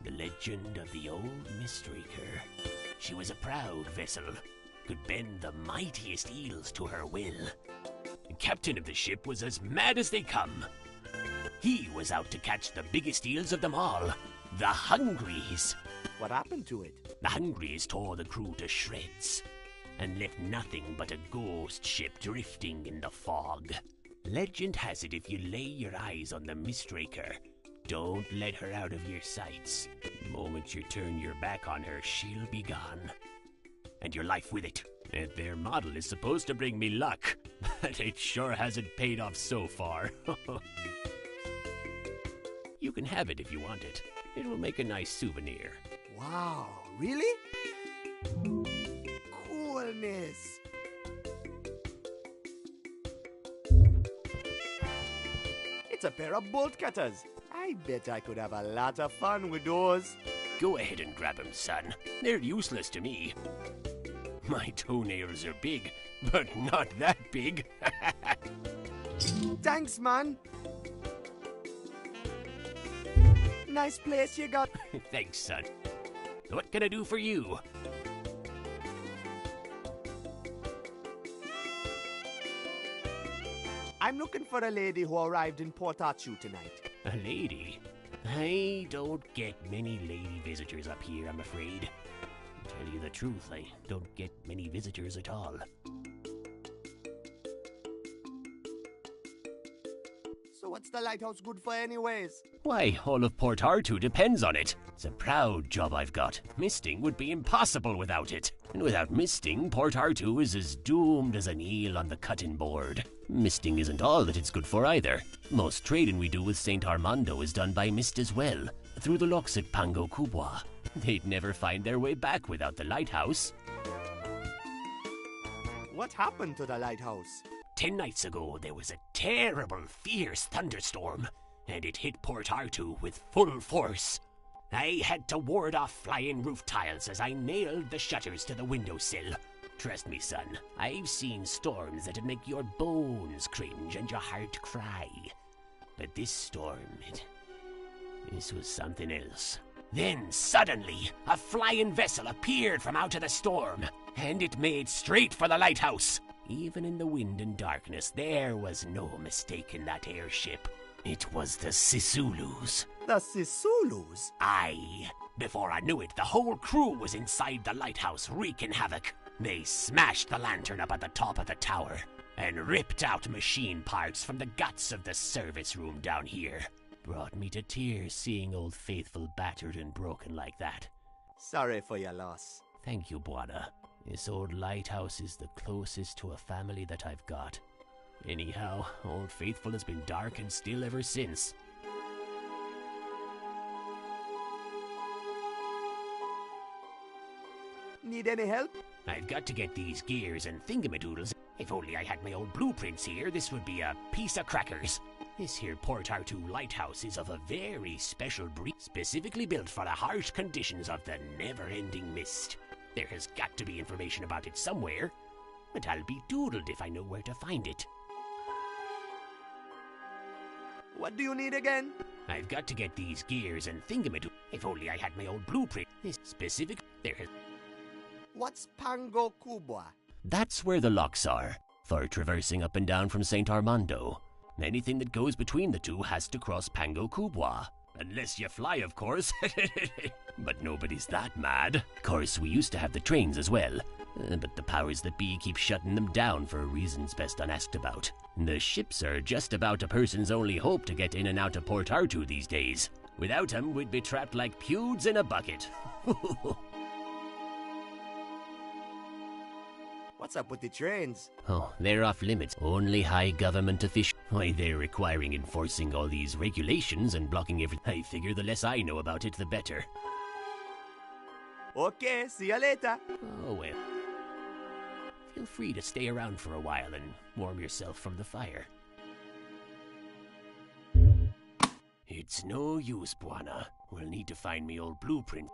The legend of the old Mistraker. She was a proud vessel, could bend the mightiest eels to her will. The captain of the ship was as mad as they come. He was out to catch the biggest eels of them all, the Hungries. What happened to it? The Hungries tore the crew to shreds and left nothing but a ghost ship drifting in the fog. Legend has it if you lay your eyes on the Mistraker, don't let her out of your sights. The moment you turn your back on her, she'll be gone. And your life with it. And their model is supposed to bring me luck, but it sure hasn't paid off so far. You can have it if you want it. It'll make a nice souvenir. Wow, really? Coolness. It's a pair of bolt cutters. I bet I could have a lot of fun with those. Go ahead and grab them, son. They're useless to me. My toenails are big, but not that big. Thanks, man. Nice place you got. Thanks, son. What can I do for you? I'm looking for a lady who arrived in Port-I tonight. A lady? I don't get many lady visitors up here, I'm afraid. To tell you the truth, I don't get many visitors at all. So what's the lighthouse good for anyways? Why, all of Port-I depends on it. It's a proud job I've got. Misting would be impossible without it. And without misting, Port-I is as doomed as an eel on the cutting board. Misting isn't all that it's good for either. Most trading we do with St. Armando is done by mist as well, through the locks at Pango Kubwa. They'd never find their way back without the lighthouse. What happened to the lighthouse? 10 nights ago, there was a terrible, fierce thunderstorm, and it hit Port-I with full force. I had to ward off flying roof tiles as I nailed the shutters to the windowsill. Trust me, son, I've seen storms that'd make your bones cringe and your heart cry. But this storm, this was something else. Then, suddenly, a flying vessel appeared from out of the storm, and it made straight for the lighthouse. Even in the wind and darkness, there was no mistaking that airship. It was the Sisulus. The Sisulus? Aye. Before I knew it, the whole crew was inside the lighthouse wreaking havoc. They smashed the lantern up at the top of the tower and ripped out machine parts from the guts of the service room down here. Brought me to tears seeing Old Faithful battered and broken like that. Sorry for your loss. Thank you, Buana. This old lighthouse is the closest to a family that I've got. Anyhow, Old Faithful has been dark and still ever since. Need any help? I've got to get these gears and thingamadoodles. If only I had my old blueprints here, this would be a piece of crackers. This here Port-I lighthouse is of a very special breed, specifically built for the harsh conditions of the never-ending mist. There has got to be information about it somewhere, but I'll be doodled if I know where to find it. What do you need again? I've got to get these gears and thingamadoodles. If only I had my old blueprint. This specific... There has... What's Pango Kubwa? That's where the locks are, for traversing up and down from St. Armando. Anything that goes between the two has to cross Pango Kubwa. Unless you fly, of course. But nobody's that mad. Of course, we used to have the trains as well. But the powers that be keep shutting them down for reasons best unasked about. The ships are just about a person's only hope to get in and out of Port-I these days. Without them, we'd be trapped like pewds in a bucket. What's up with the trains? Oh, they're off limits. Only high government officials. Why, they're requiring enforcing all these regulations and blocking everything. I figure the less I know about it, the better. Okay, see you later. Oh, well. Feel free to stay around for a while and warm yourself from the fire. It's no use, Buana. We'll need to find me old blueprint.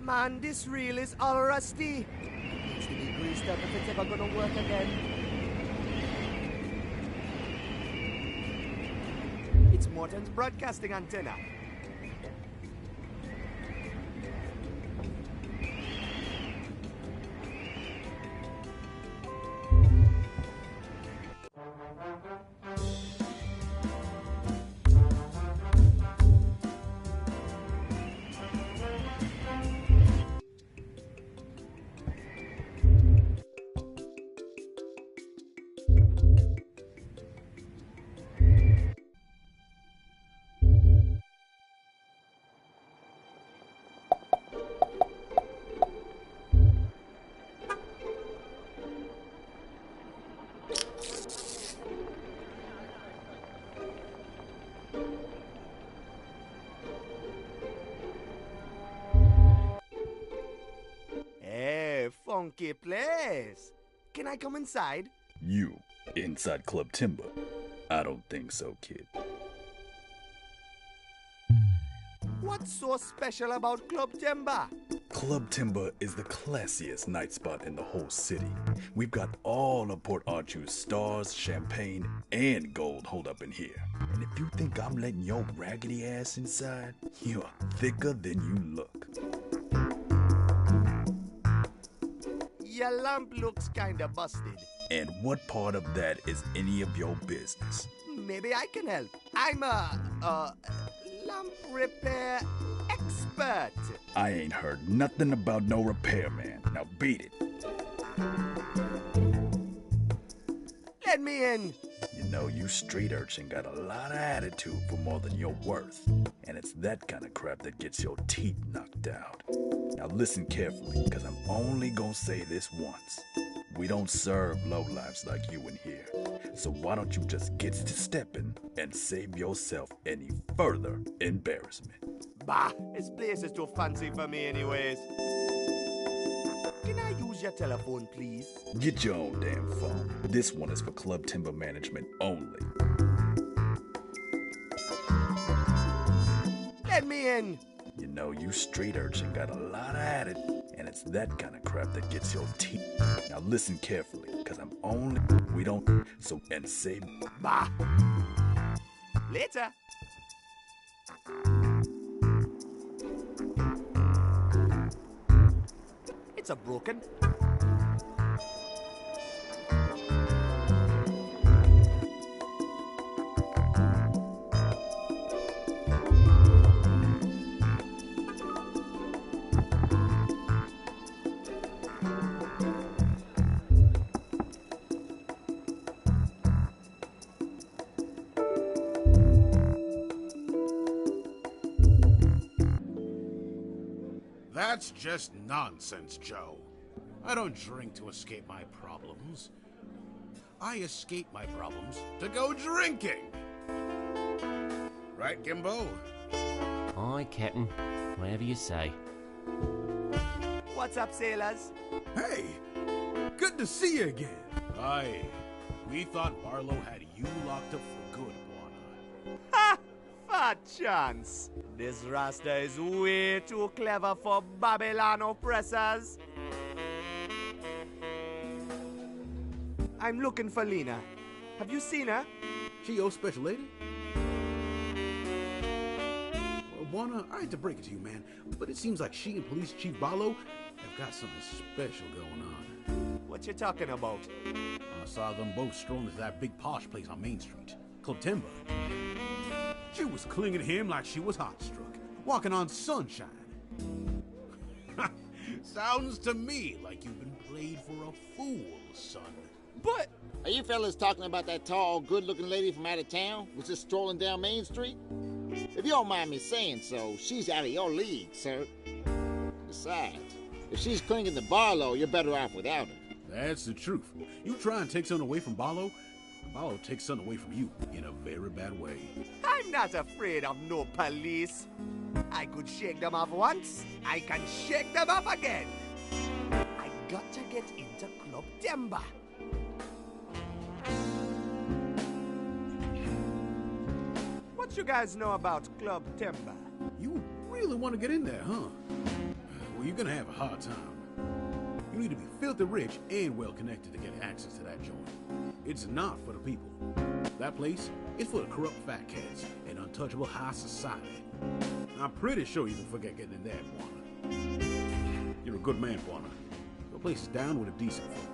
Man, this reel is all rusty. It needs to be greased up if it's ever gonna work again. It's Morton's broadcasting antenna. Funky place. Can I come inside? You, inside Club Timber? I don't think so, kid. What's so special about Club Timber? Club Timber is the classiest night spot in the whole city. We've got all of Port Arthur's stars, champagne, and gold hold up in here. And if you think I'm letting your raggedy ass inside, you're thicker than you look. Your lamp looks kinda busted. And what part of that is any of your business? Maybe I can help. I'm a lamp repair expert. I ain't heard nothing about no repairman. Now beat it. Let me in. You know, you street urchin got a lot of attitude for more than you're worth. And it's that kind of crap that gets your teeth knocked out. Now listen carefully, because I'm only gonna say this once. We don't serve lowlifes like you in here. So why don't you just get to stepping and save yourself any further embarrassment? Bah, this place is too fancy for me anyways. Can I use your telephone, please? Get your own damn phone. This one is for Club Timber management only. Let me in. You know, you street urchin got a lot of attitude, and it's that kind of crap that gets your teeth. Now listen carefully, because we don't, so, and save. Bah. Later. It's a broken. That's just nonsense, Joe. I don't drink to escape my problems. I escape my problems to go drinking. Right, Gimbo? Aye, Captain. Whatever you say. What's up, sailors? Hey, good to see you again. Aye. We thought Barlow had you locked up for good, Buana. Ha! Fat chance. This Rasta is way too clever for Babylon oppressors. I'm looking for Lena. Have you seen her? She your special lady? Well, Buana, I hate to break it to you, man, but it seems like she and Police Chief Barlow have got something special going on. What you talking about? I saw them both strolling to that big posh place on Main Street, Club Timber. She was clinging to him like she was hot-struck, walking on sunshine. Sounds to me like you've been played for a fool, son. But Are you fellas talking about that tall, good-looking lady from out of town who's just strolling down Main Street? If you don't mind me saying so, she's out of your league, sir. Besides, if she's clinging to Barlow, you're better off without her. That's the truth. You try and take something away from Barlow, Barlow takes something away from you in a very bad way. I'm not afraid of no police. I could shake them off once, I can shake them off again. I got to get into Club Timber. What you guys know about Club Timber? You really want to get in there, huh? Well, you're gonna have a hard time. You need to be filthy rich and well connected to get access to that joint. It's not for the people. That place is for the corrupt fat cats and untouchable high society. I'm pretty sure you can forget getting in there, Buana. You're a good man, Buana. Your place is down with the decent folk.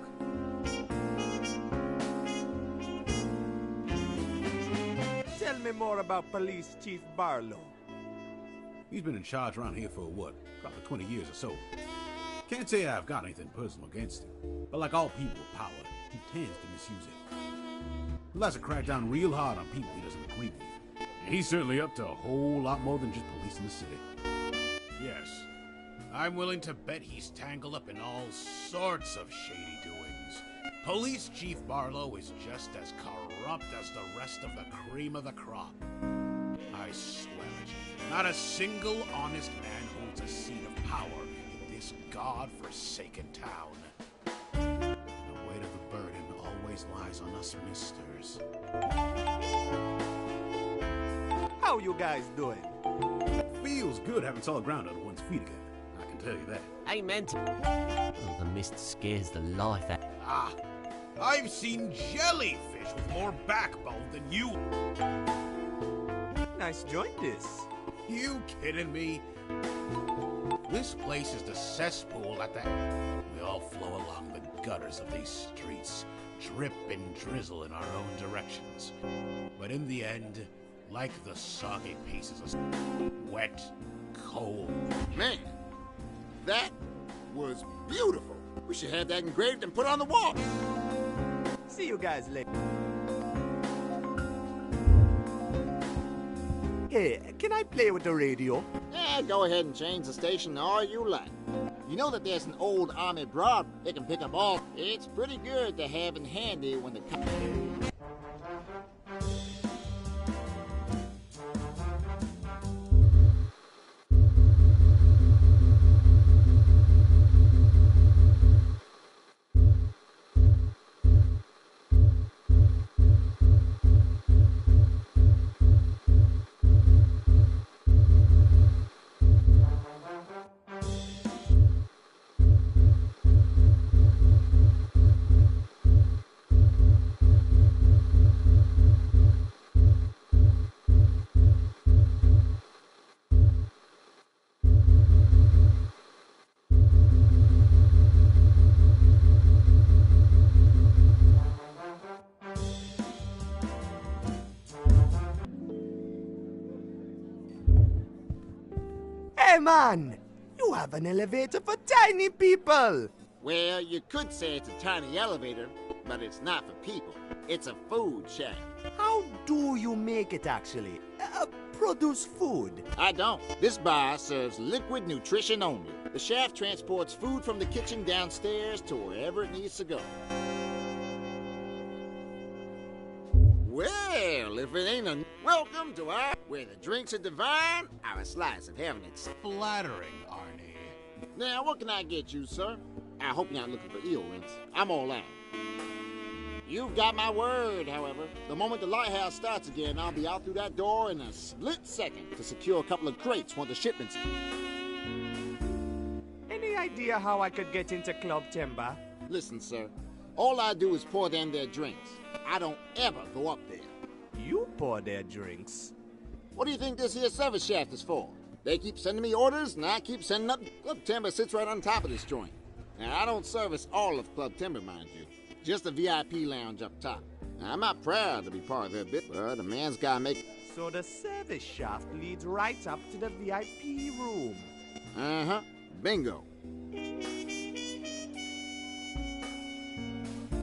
Tell me more about Police Chief Barlow. He's been in charge around here for, what, probably 20 years or so. Can't say I've got anything personal against him, but like all people with power, he tends to misuse it. He likes to crack down real hard on people he doesn't agree with. And he's certainly up to a whole lot more than just policing the city. Yes, I'm willing to bet he's tangled up in all sorts of shady doings. Police Chief Barlow is just as corrupt as the rest of the cream of the crop. I swear it, not a single honest man holds a seat of power in this god-forsaken town. The weight of the burden always lies on us misters. How you guys doing? feels good having solid ground under one's feet again. I can tell you that. Amen to... Oh, the mist scares the life out... Ah, I've seen jellyfish with more backbone than you. Nice joint, this. You kidding me? This place is the cesspool at the... We all flow along the gutters of these streets, drip and drizzle in our own directions. But in the end, like the soggy pieces of wet, cold... Man, that was beautiful. We should have that engraved and put on the wall. See you guys later. Hey, can I play with the radio? Yeah, go ahead and change the station all you like. You know that there's an old army broad that can pick up all. It's pretty good to have in handy when the... Hey, man! You have an elevator for tiny people! Well, you could say it's a tiny elevator, but it's not for people. It's a food shack. How do you make it, actually? Produce food? I don't. This bar serves liquid nutrition only. The shaft transports food from the kitchen downstairs to wherever it needs to go. Well, if it ain't a... Welcome to our... Where the drinks are divine, our slice of heaven. It's Flattering, Arnie. Now, what can I get you, sir? I hope you're not looking for eel rinse. I'm all out. You've got my word, however. The moment the lighthouse starts again, I'll be out through that door in a split second to secure a couple of crates once the shipment's... Any idea how I could get into Club Timber? Listen, sir. All I do is pour them their drinks. I don't ever go up there. You pour their drinks? What do you think this here service shaft is for? They keep sending me orders, and I keep sending up. Club Timber sits right on top of this joint. Now, I don't service all of Club Timber, mind you. Just the VIP lounge up top. Now, I'm not proud to be part of that bit, but a man's gotta make... So the service shaft leads right up to the VIP room. Uh-huh. Bingo.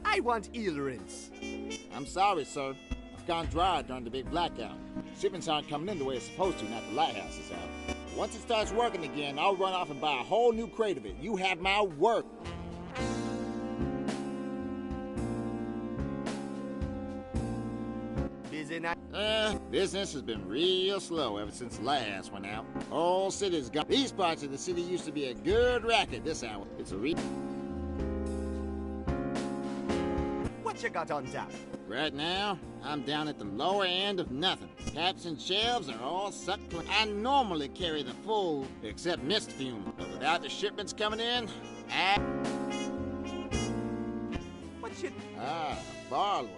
I want eel rinse. I'm sorry, sir. I've gone dry during the big blackout. Shipments aren't coming in the way it's supposed to now the lighthouse is out. Once it starts working again, I'll run off and buy a whole new crate of it. You have my word. Busy night? Business has been real slow ever since the lighthouse went out. Whole city's gone. These parts of the city used to be a good racket this hour. It's a What you got on tap? Right now, I'm down at the lower end of nothing. Taps and shelves are all sucked clean. I normally carry the full, except mist fume. But without the shipments coming in, What you... Barlow.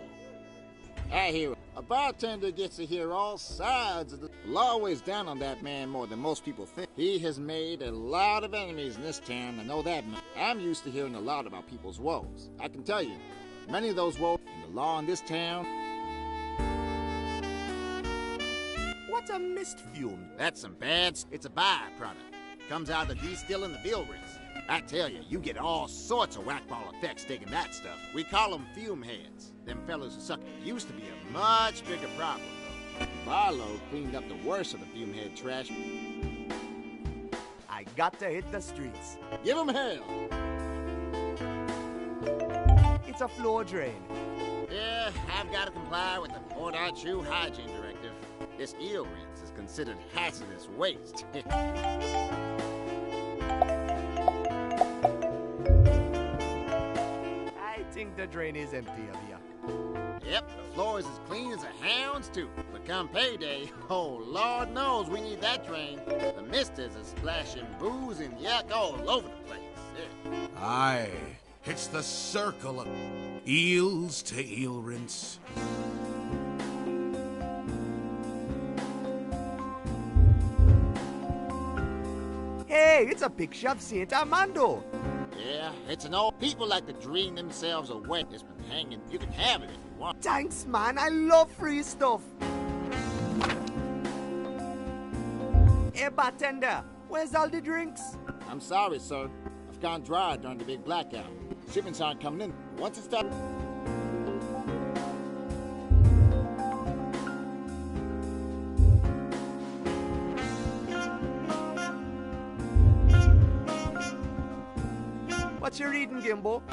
I hear it. A bartender gets to hear all sides of the... Well, always down on that man more than most people think. He has made a lot of enemies in this town, I know that much. I'm used to hearing a lot about people's woes. I can tell you, many of those woes in the law in this town... What a mist fume. That's some bad... It's a byproduct. Comes out of de-stilling the veal rinse. I tell you, you get all sorts of whack-ball effects taking that stuff. We call them fume heads. Them fellows who suck it used to be a much bigger problem, though. Barlow cleaned up the worst of the fume head trash. I got to hit the streets. Give 'em hell! It's a floor drain. Yeah, I've got to comply with the Croatia.I hygiene directive. This eel rinse is considered hazardous waste. I think the drain is empty of here. Yep, the floor is as clean as a hound's tooth. But But come payday, oh, Lord knows we need that drain. The misters are splashing booze and yuck all over the place. Yeah. Aye, it's the circle of eels to eel rinse. Hey, it's a picture of Saint Armando. Yeah, it's an old... People like to dream themselves away. It's been hanging. You can have it if you want. Thanks, man. I love free stuff. Hey, bartender, where's all the drinks? I'm sorry, sir. I've gone dry during the big blackout. Shipments aren't coming in. Once it's done... What you reading, Gimbo?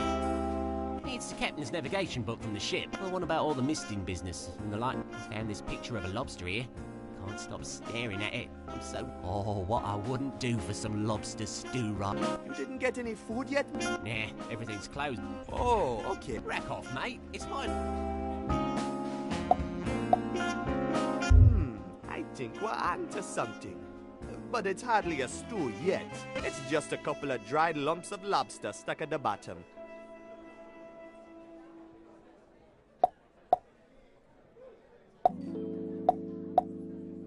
It's the captain's navigation book from the ship. The one about all the misting business and the like. I found this picture of a lobster here. Can't stop staring at it. I'm so... Oh, what I wouldn't do for some lobster stew, right? You didn't get any food yet? Nah, everything's closed. Oh, okay. Rack off, mate. It's mine. I think we're onto something. But it's hardly a stew yet. It's just a couple of dried lumps of lobster stuck at the bottom.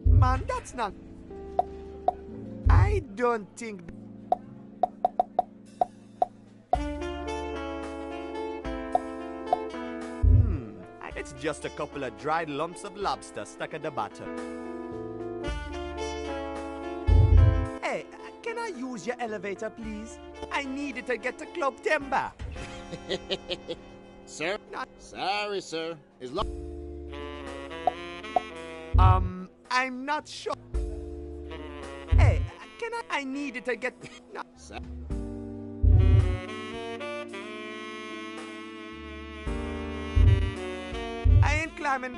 Man, that's not... I don't think... It's just a couple of dried lumps of lobster stuck at the bottom. Hey, can I use your elevator, please? I need it to get to Club Timber. Sir? Sorry, sir. As long... I'm not sure. Hey, can I need it to get... No. Sir? I ain't climbing.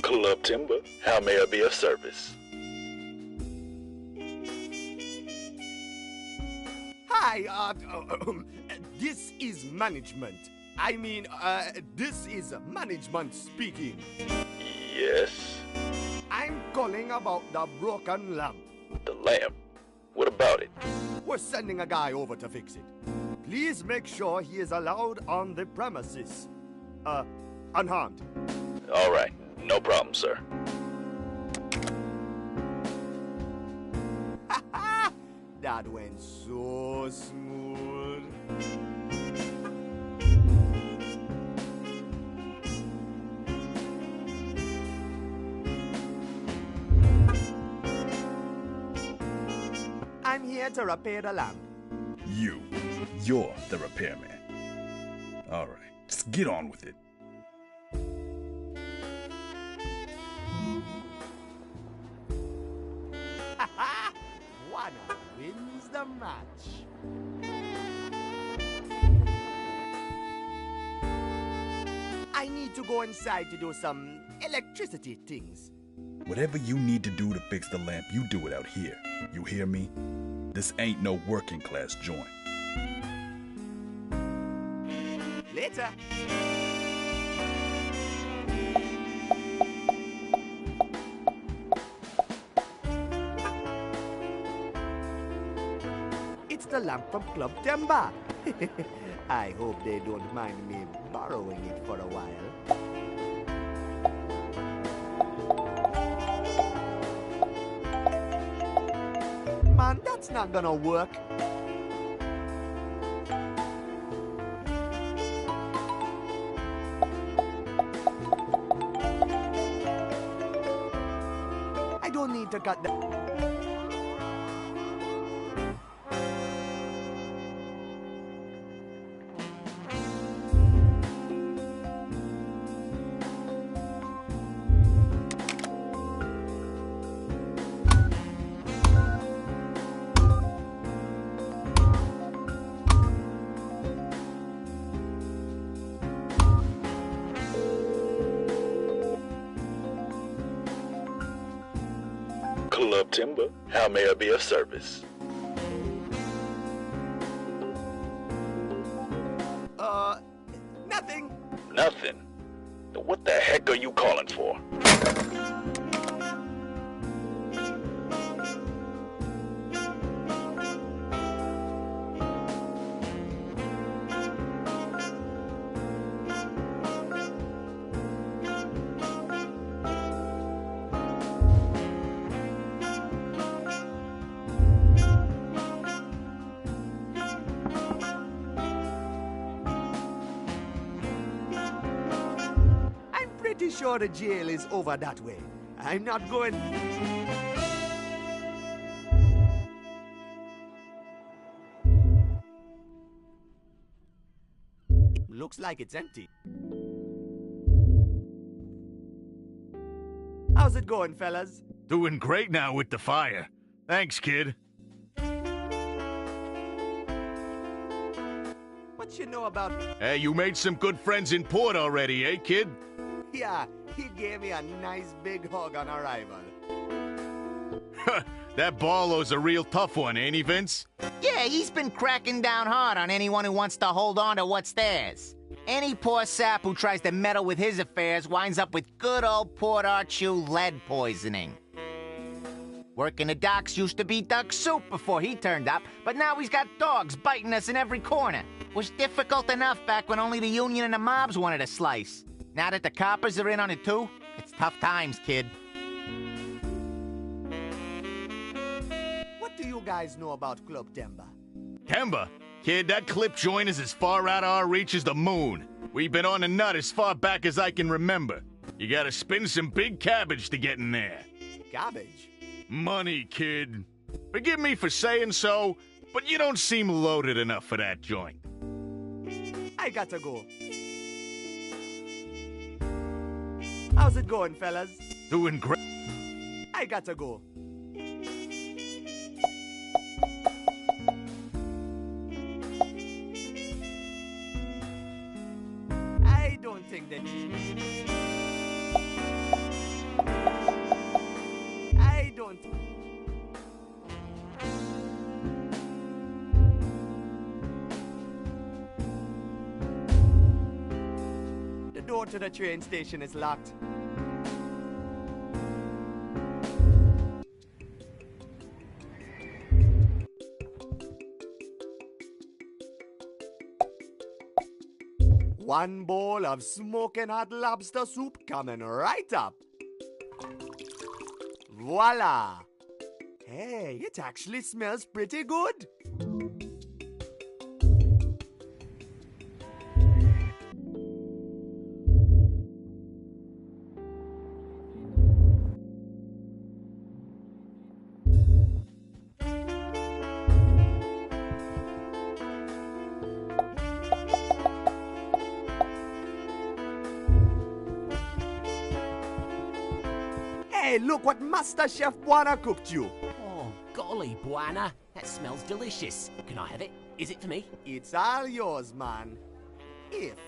Club Timber, how may I be of service? Hi, this is management. I mean, this is management speaking. Yes? I'm calling about the broken lamp. The lamp? What about it? We're sending a guy over to fix it. Please make sure he is allowed on the premises. Unharmed. All right, no problem, sir. That went so smooth. I'm here to repair the lamp. You're the repairman. All right, just get on with it. Juana wins the match. I need to go inside to do some electricity things. Whatever you need to do to fix the lamp, you do it out here. You hear me? This ain't no working class joint. Later. It's the lamp from Club Timber. I hope they don't mind me borrowing it for a while. Man, that's not gonna work. I don't need to cut the... Club Timber. How may I be of service? Nothing. Nothing? Then what the heck are you calling for? Pretty sure the jail is over that way. I'm not going. Looks like it's empty. How's it going, fellas? Doing great now with the fire. Thanks, kid. What you know about... Hey, you made some good friends in port already, eh, kid? Yeah, he gave me a nice big hug on arrival. That Barlow's a real tough one, ain't he, Vince? Yeah, he's been cracking down hard on anyone who wants to hold on to what's theirs. Any poor sap who tries to meddle with his affairs winds up with good old Port Archu lead poisoning. Working the docks used to be duck soup before he turned up, but now he's got dogs biting us in every corner. Was difficult enough back when only the union and the mobs wanted a slice. Now that the coppers are in on it too, it's tough times, kid. What do you guys know about Club Timber? Timber? Kid, that clip joint is as far out of our reach as the moon. We've been on the nut as far back as I can remember. You gotta spin some big cabbage to get in there. Cabbage? Money, kid. Forgive me for saying so, but you don't seem loaded enough for that joint. I gotta go. How's it going, fellas? Doing great. I gotta go. I don't think that... I don't... The door to the train station is locked. One bowl of smoking hot lobster soup coming right up. Voila! Hey, it actually smells pretty good. Hey, look what Master Chef Buana cooked you. Oh, golly, Buana. That smells delicious. Can I have it? Is it for me? It's all yours, man. If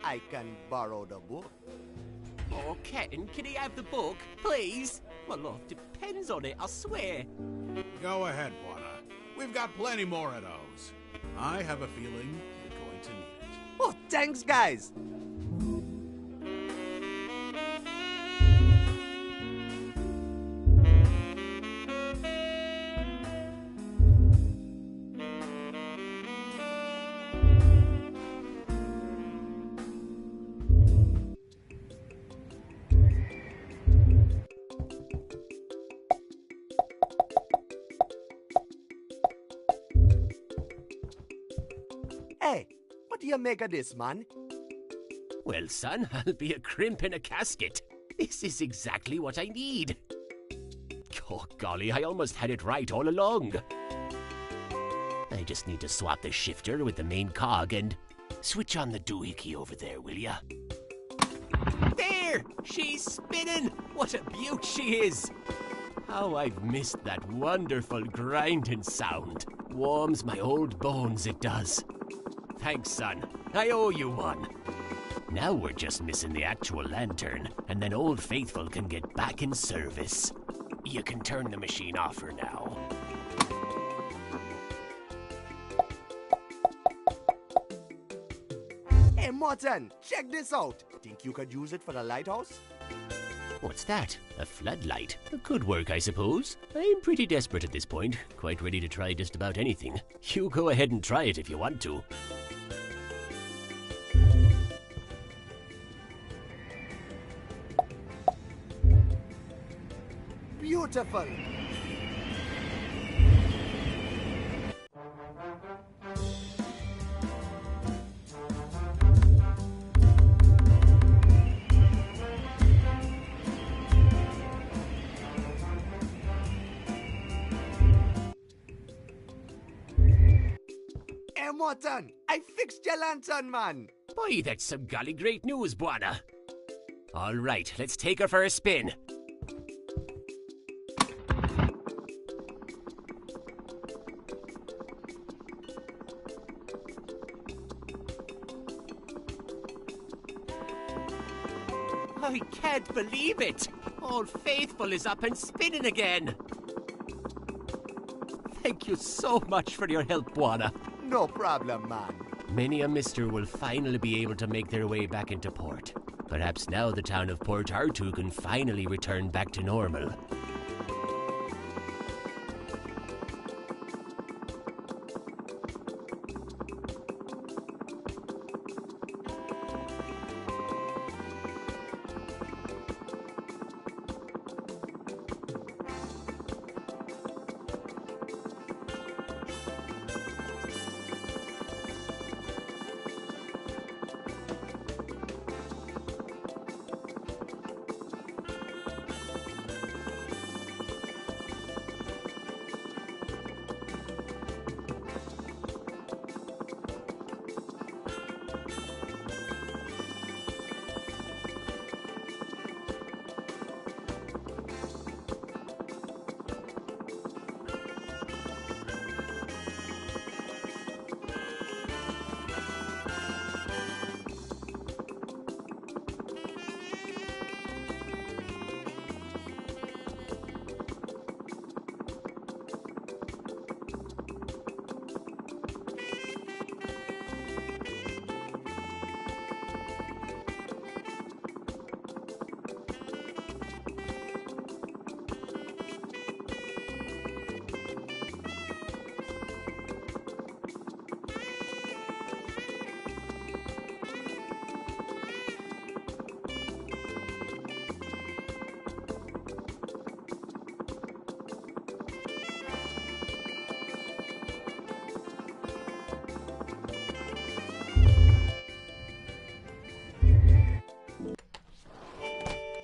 I can borrow the book. Oh, Captain, can he have the book, please? My life depends on it, I swear. Go ahead, Buana. We've got plenty more of those. I have a feeling you're going to need it. Oh, thanks, guys. Hey, what do you make of this, man? Well, son, I'll be a crimp in a casket. This is exactly what I need. Oh, golly, I almost had it right all along. I just need to swap the shifter with the main cog and switch on the doohickey over there, will ya? There! She's spinning! What a beaut she is! How I've missed that wonderful grinding sound. Warms my old bones, it does. Thanks, son. I owe you one. Now we're just missing the actual lantern, and then Old Faithful can get back in service. You can turn the machine off for now. Hey, Martin, check this out. Think you could use it for the lighthouse? What's that? A floodlight? Good work, I suppose. I'm pretty desperate at this point. Quite ready to try just about anything. You go ahead and try it if you want to. Beautiful. Hey, Morton, I fixed your lantern, man. Boy, that's some golly great news, Buana. All right, let's take her for a spin. I can't believe it! Old Faithful is up and spinning again! Thank you so much for your help, Buana. No problem, man. Many a mister will finally be able to make their way back into port. Perhaps now the town of Port R2 can finally return back to normal.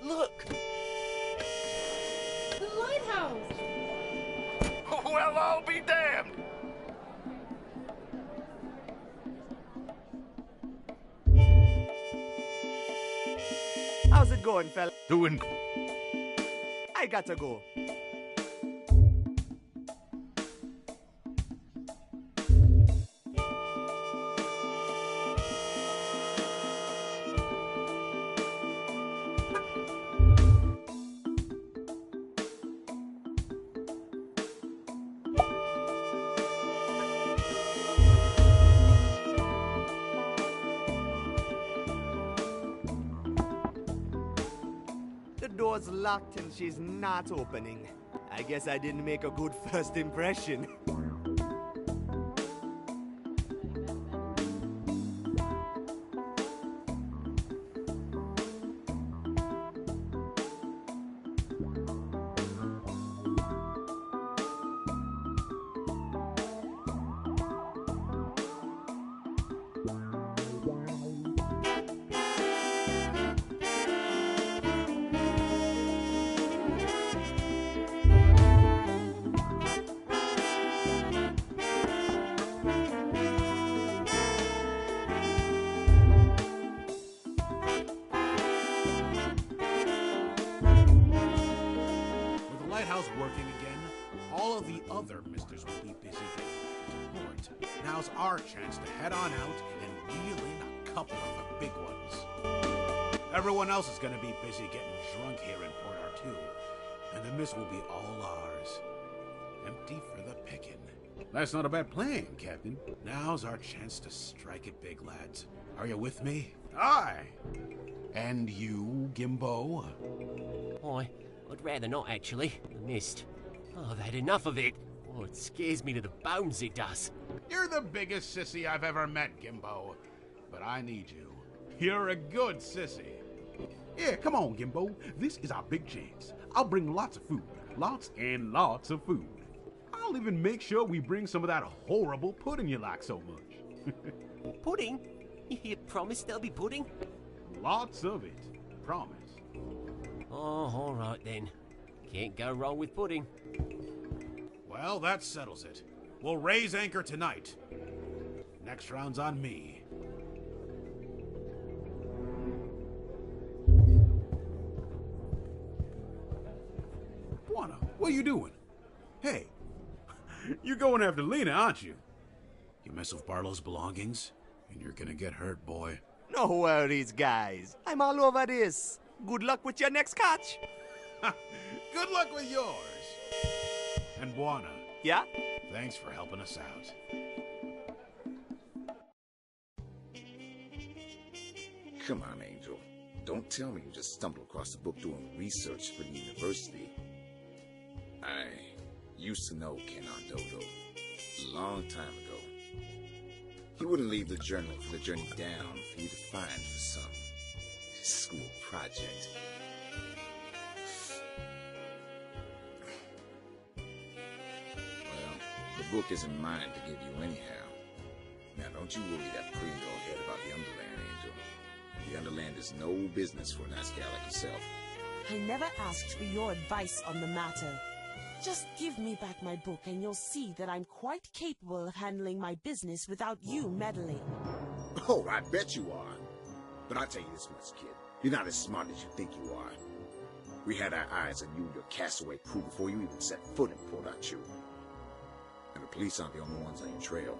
Look! The lighthouse! Well, I'll be damned! How's it going, fella? Doing... I gotta go. The door's locked and she's not opening. I guess I didn't make a good first impression. Working again, all of the other misters will be busy getting back to port. Now's our chance to head on out and reel in a couple of the big ones. Everyone else is going to be busy getting drunk here in Port R2. and the miss will be all ours. Empty for the picking. That's not a bad plan, Captain. Now's our chance to strike it big, lads. Are you with me? Aye. And you, Gimbo? I'd rather not, actually. The mist. Oh, I've had enough of it. Oh, it scares me to the bones, it does. You're the biggest sissy I've ever met, Gimbo. But I need you. You're a good sissy. Yeah, come on, Gimbo. This is our big chance. I'll bring lots of food. Lots and lots of food. I'll even make sure we bring some of that horrible pudding you like so much. Pudding? You promise there'll be pudding? Lots of it. Promise. Oh, all right then. Can't go wrong with pudding. Well, that settles it. We'll raise anchor tonight. Next round's on me. Buana, what are you doing? Hey, you're going after Lena, aren't you? You mess with Barlow's belongings, and you're gonna get hurt, boy. No worries, guys. I'm all over this. Good luck with your next catch. Good luck with yours. And Buana. Yeah? Thanks for helping us out. Come on, Angel. Don't tell me you just stumbled across the book doing research for the university. I used to know Kenan Dodo a long time ago. He wouldn't leave the journal for the journey down for you to find for some school project. Well, the book isn't mine to give you anyhow. Now, don't you worry that pretty little head about the Underland, Angel. The Underland is no business for a nice gal like yourself. I never asked for your advice on the matter. Just give me back my book and you'll see that I'm quite capable of handling my business without you meddling. Oh, I bet you are. But I'll tell you this much, kid. You're not as smart as you think you are. We had our eyes on you and your castaway crew before you even set foot in Port-I-I. And the police aren't the only ones on your trail.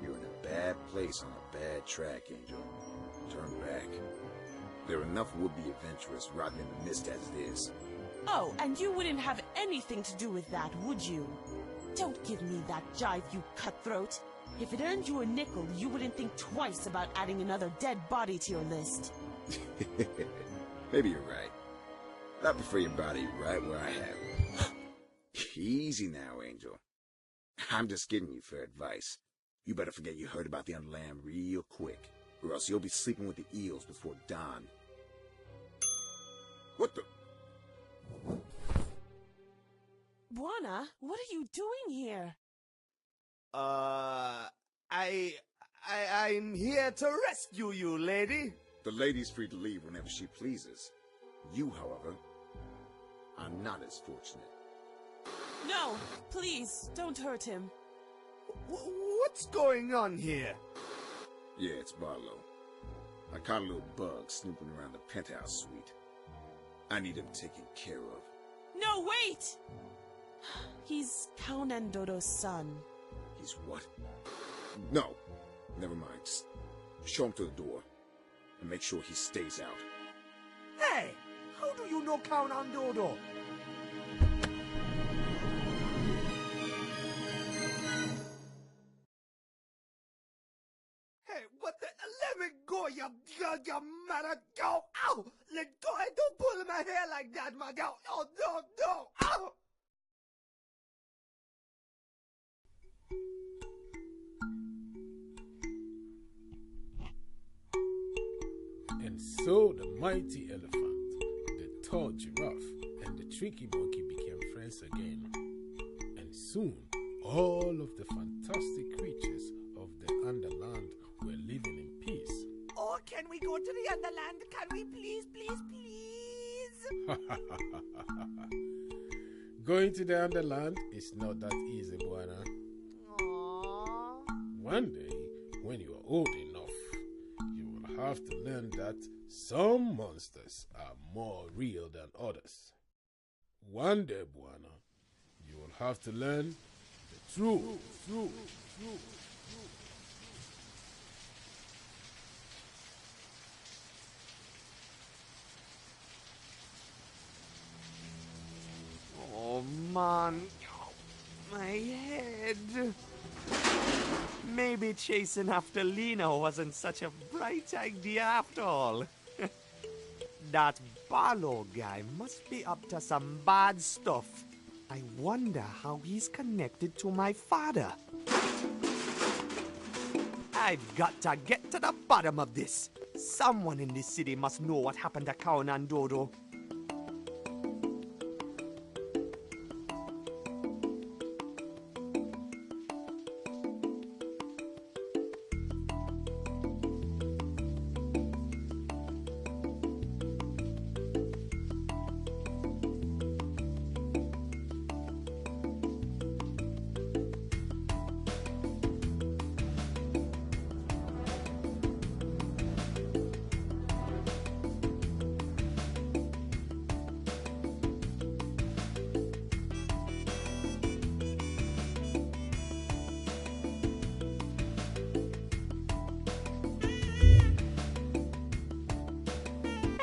You're in a bad place on a bad track, Angel. Turn back. There are enough would-be adventurers rotting in the mist as it is. Oh, and you wouldn't have anything to do with that, would you? Don't give me that jive, you cutthroat. If it earned you a nickel, you wouldn't think twice about adding another dead body to your list. Maybe you're right. I prefer your body right where I have it. Easy now, Angel. I'm just giving you fair advice. You better forget you heard about the Underland real quick, or else you'll be sleeping with the eels before dawn. What the? Buana, what are you doing here? I'm here to rescue you, lady. The lady's free to leave whenever she pleases. You, however, are not as fortunate. No, please, don't hurt him. What's going on here? Yeah, it's Barlow. I caught a little bug snooping around the penthouse suite. I need him taken care of. No, wait! He's Conan Dodo's son. He's what? No, never mind. Just show him to the door and make sure he stays out. Hey, how do you know Conan Dodo? Hey, what the? Let me go, you mother. Go! Ow! Let go! Hey, don't pull my hair like that, my girl. No, no, no! Ow! And so the mighty elephant, the tall giraffe, and the tricky monkey became friends again. And soon, all of the fantastic creatures of the Underland were living in peace. Oh, can we go to the Underland? Can we please, please, please? Going to the Underland is not that easy, Buana. Aww. One day, when you are old enough, you will have to learn that some monsters are more real than others. One day, Buana, you will have to learn the truth. come on. My head. Maybe chasing after Lena wasn't such a bright idea after all. That Barlow guy must be up to some bad stuff. I wonder how he's connected to my father. I've got to get to the bottom of this. Someone in this city must know what happened to Count and Dodo.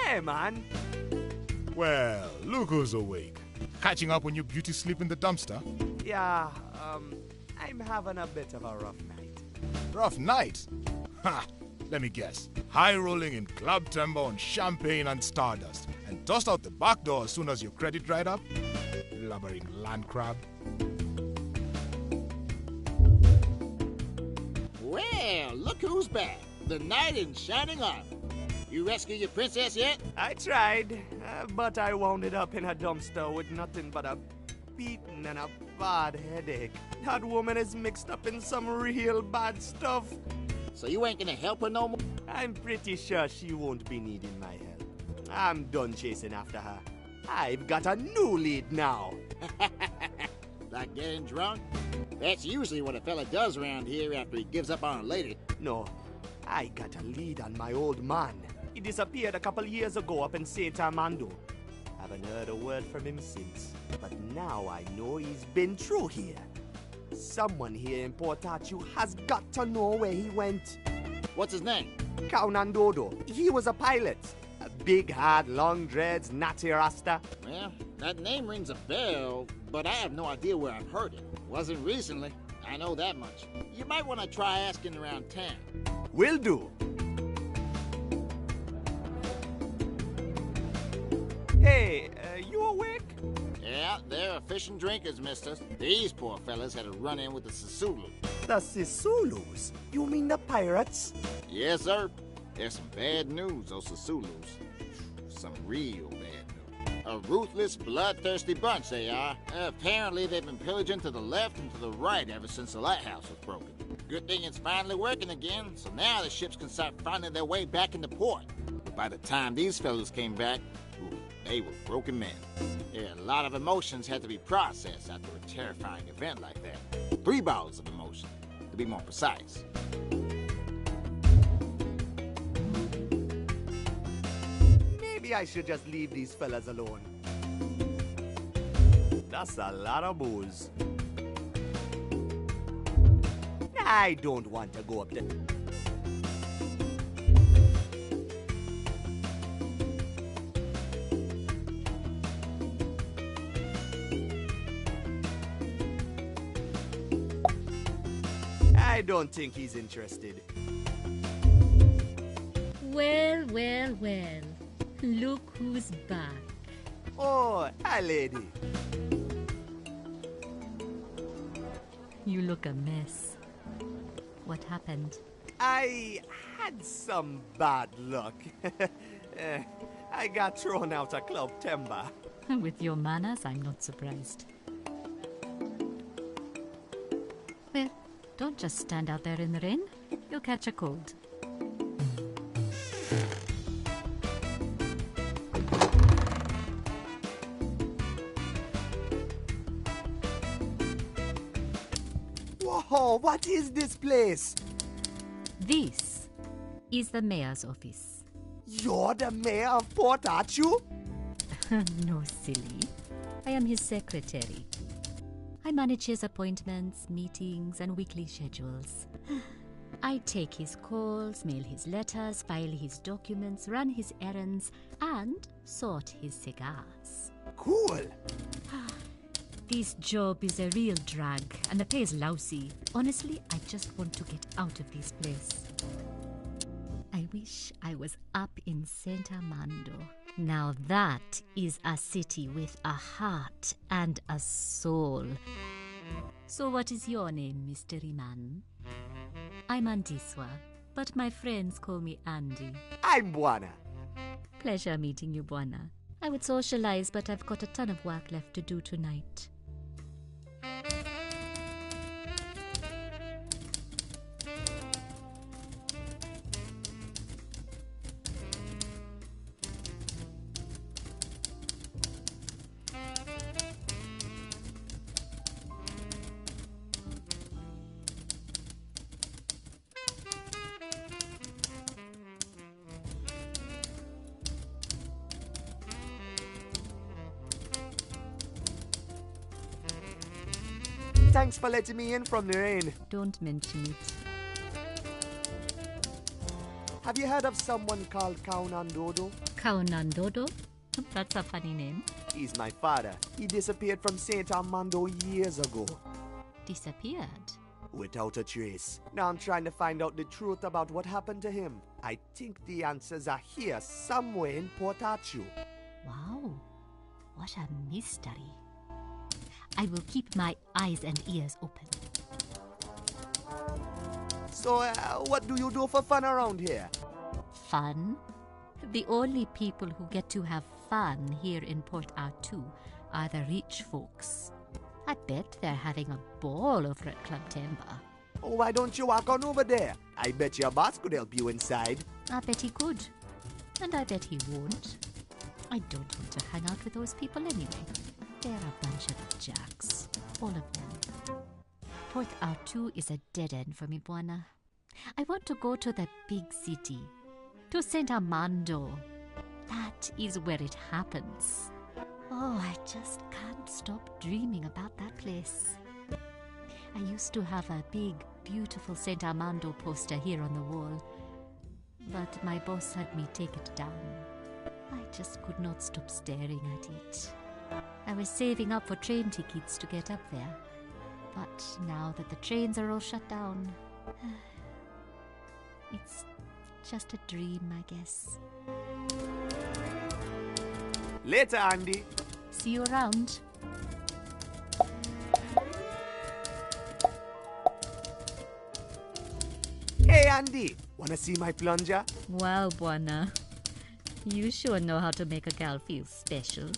Hey, man. Well, look who's awake. Catching up on your beauty sleep in the dumpster? Yeah, I'm having a bit of a rough night. Rough night? Ha! Let me guess. High rolling in club timber on champagne and stardust, and tossed out the back door as soon as your credit dried up? Blubbering land crab. Well, look who's back. The knight in shining armor. You rescue your princess yet? I tried, but I wound it up in a dumpster with nothing but a beating and a bad headache. That woman is mixed up in some real bad stuff. So you ain't gonna help her no more? I'm pretty sure she won't be needing my help. I'm done chasing after her. I've got a new lead now. Like getting drunk? That's usually what a fella does around here after he gives up on a lady. No, I got a lead on my old man. He disappeared a couple years ago up in St. Armando. Haven't heard a word from him since. But now I know he's been through here. Someone here in Port Arthur has got to know where he went. What's his name? Count Dodo. He was a pilot. A big, hard, long dreads, natty rasta. Well, that name rings a bell, but I have no idea where I've heard it. Wasn't recently. I know that much. You might want to try asking around town. Will do. Hey, you awake? Yeah, they're fishing drinkers, mister. These poor fellas had a run-in with the Sisulu. The Sisulus? You mean the pirates? Yes, sir. There's some bad news, those Sisulus. Some real bad news. A ruthless, bloodthirsty bunch, they are. Apparently, they've been pillaging to the left and to the right ever since the lighthouse was broken. Good thing it's finally working again, so now the ships can start finding their way back into port. By the time these fellas came back, they were broken men. Yeah, a lot of emotions had to be processed after a terrifying event like that. 3 bottles of emotion, to be more precise. Maybe I should just leave these fellas alone. That's a lot of booze. I don't want to go up there. I don't think he's interested. Well, well, well. Look who's back. Oh, hi, lady. You look a mess. What happened? I had some bad luck. I got thrown out of Club Timber. With your manners, I'm not surprised. Well, don't just stand out there in the rain. You'll catch a cold. Whoa, what is this place? This is the mayor's office. You're the mayor of Port Arthur? No, silly. I am his secretary. I manage his appointments, meetings, and weekly schedules. I take his calls, mail his letters, file his documents, run his errands, and sort his cigars. Cool. This job is a real drag, and the pay is lousy. Honestly, I just want to get out of this place. I wish I was up in Saint Armando. Now that is a city with a heart and a soul. So what is your name, mystery man? I'm Andiswa, but my friends call me Andy. I'm Buana. Pleasure meeting you, Buana. I would socialize, but I've got a ton of work left to do tonight. Thanks for letting me in from the rain. Don't mention it. Have you heard of someone called Kaunandodo? Kaunandodo? That's a funny name. He's my father. He disappeared from Saint Armando years ago. Disappeared? Without a trace. Now I'm trying to find out the truth about what happened to him. I think the answers are here somewhere in Port Arthur. Wow. What a mystery. I will keep my eyes and ears open. So, what do you do for fun around here? Fun? The only people who get to have fun here in Port Arthur are the rich folks. I bet they're having a ball over at Club Timber. Oh, why don't you walk on over there? I bet your boss could help you inside. I bet he could. And I bet he won't. I don't want to hang out with those people anyway. They're a bunch of jacks. All of them. Port Arthur is a dead end for me, Buana. I want to go to the big city. To Saint Armando. That is where it happens. Oh, I just can't stop dreaming about that place. I used to have a big, beautiful Saint Armando poster here on the wall. But my boss had me take it down. I just could not stop staring at it. I was saving up for train tickets to get up there. But now that the trains are all shut down, it's just a dream, I guess. Later, Andy. See you around. Hey, Andy. Wanna see my plunger? Wow, Buana. You sure know how to make a gal feel special.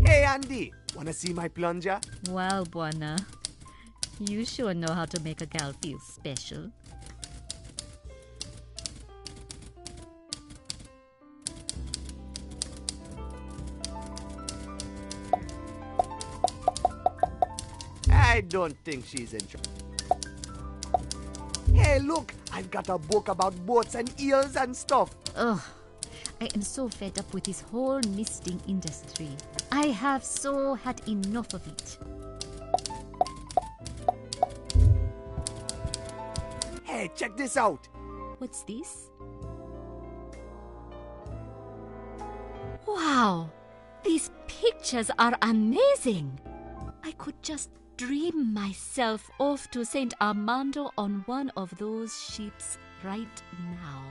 Hey, Andy. Wanna see my plunger? Wow, Buana. You sure know how to make a gal feel special. I don't think she's in trouble. Hey, look! I've got a book about boats and eels and stuff. Ugh. I am so fed up with this whole misting industry. I have so had enough of it. Hey, check this out. What's this? Wow! These pictures are amazing! I could just dream myself off to Saint Armando on one of those ships right now.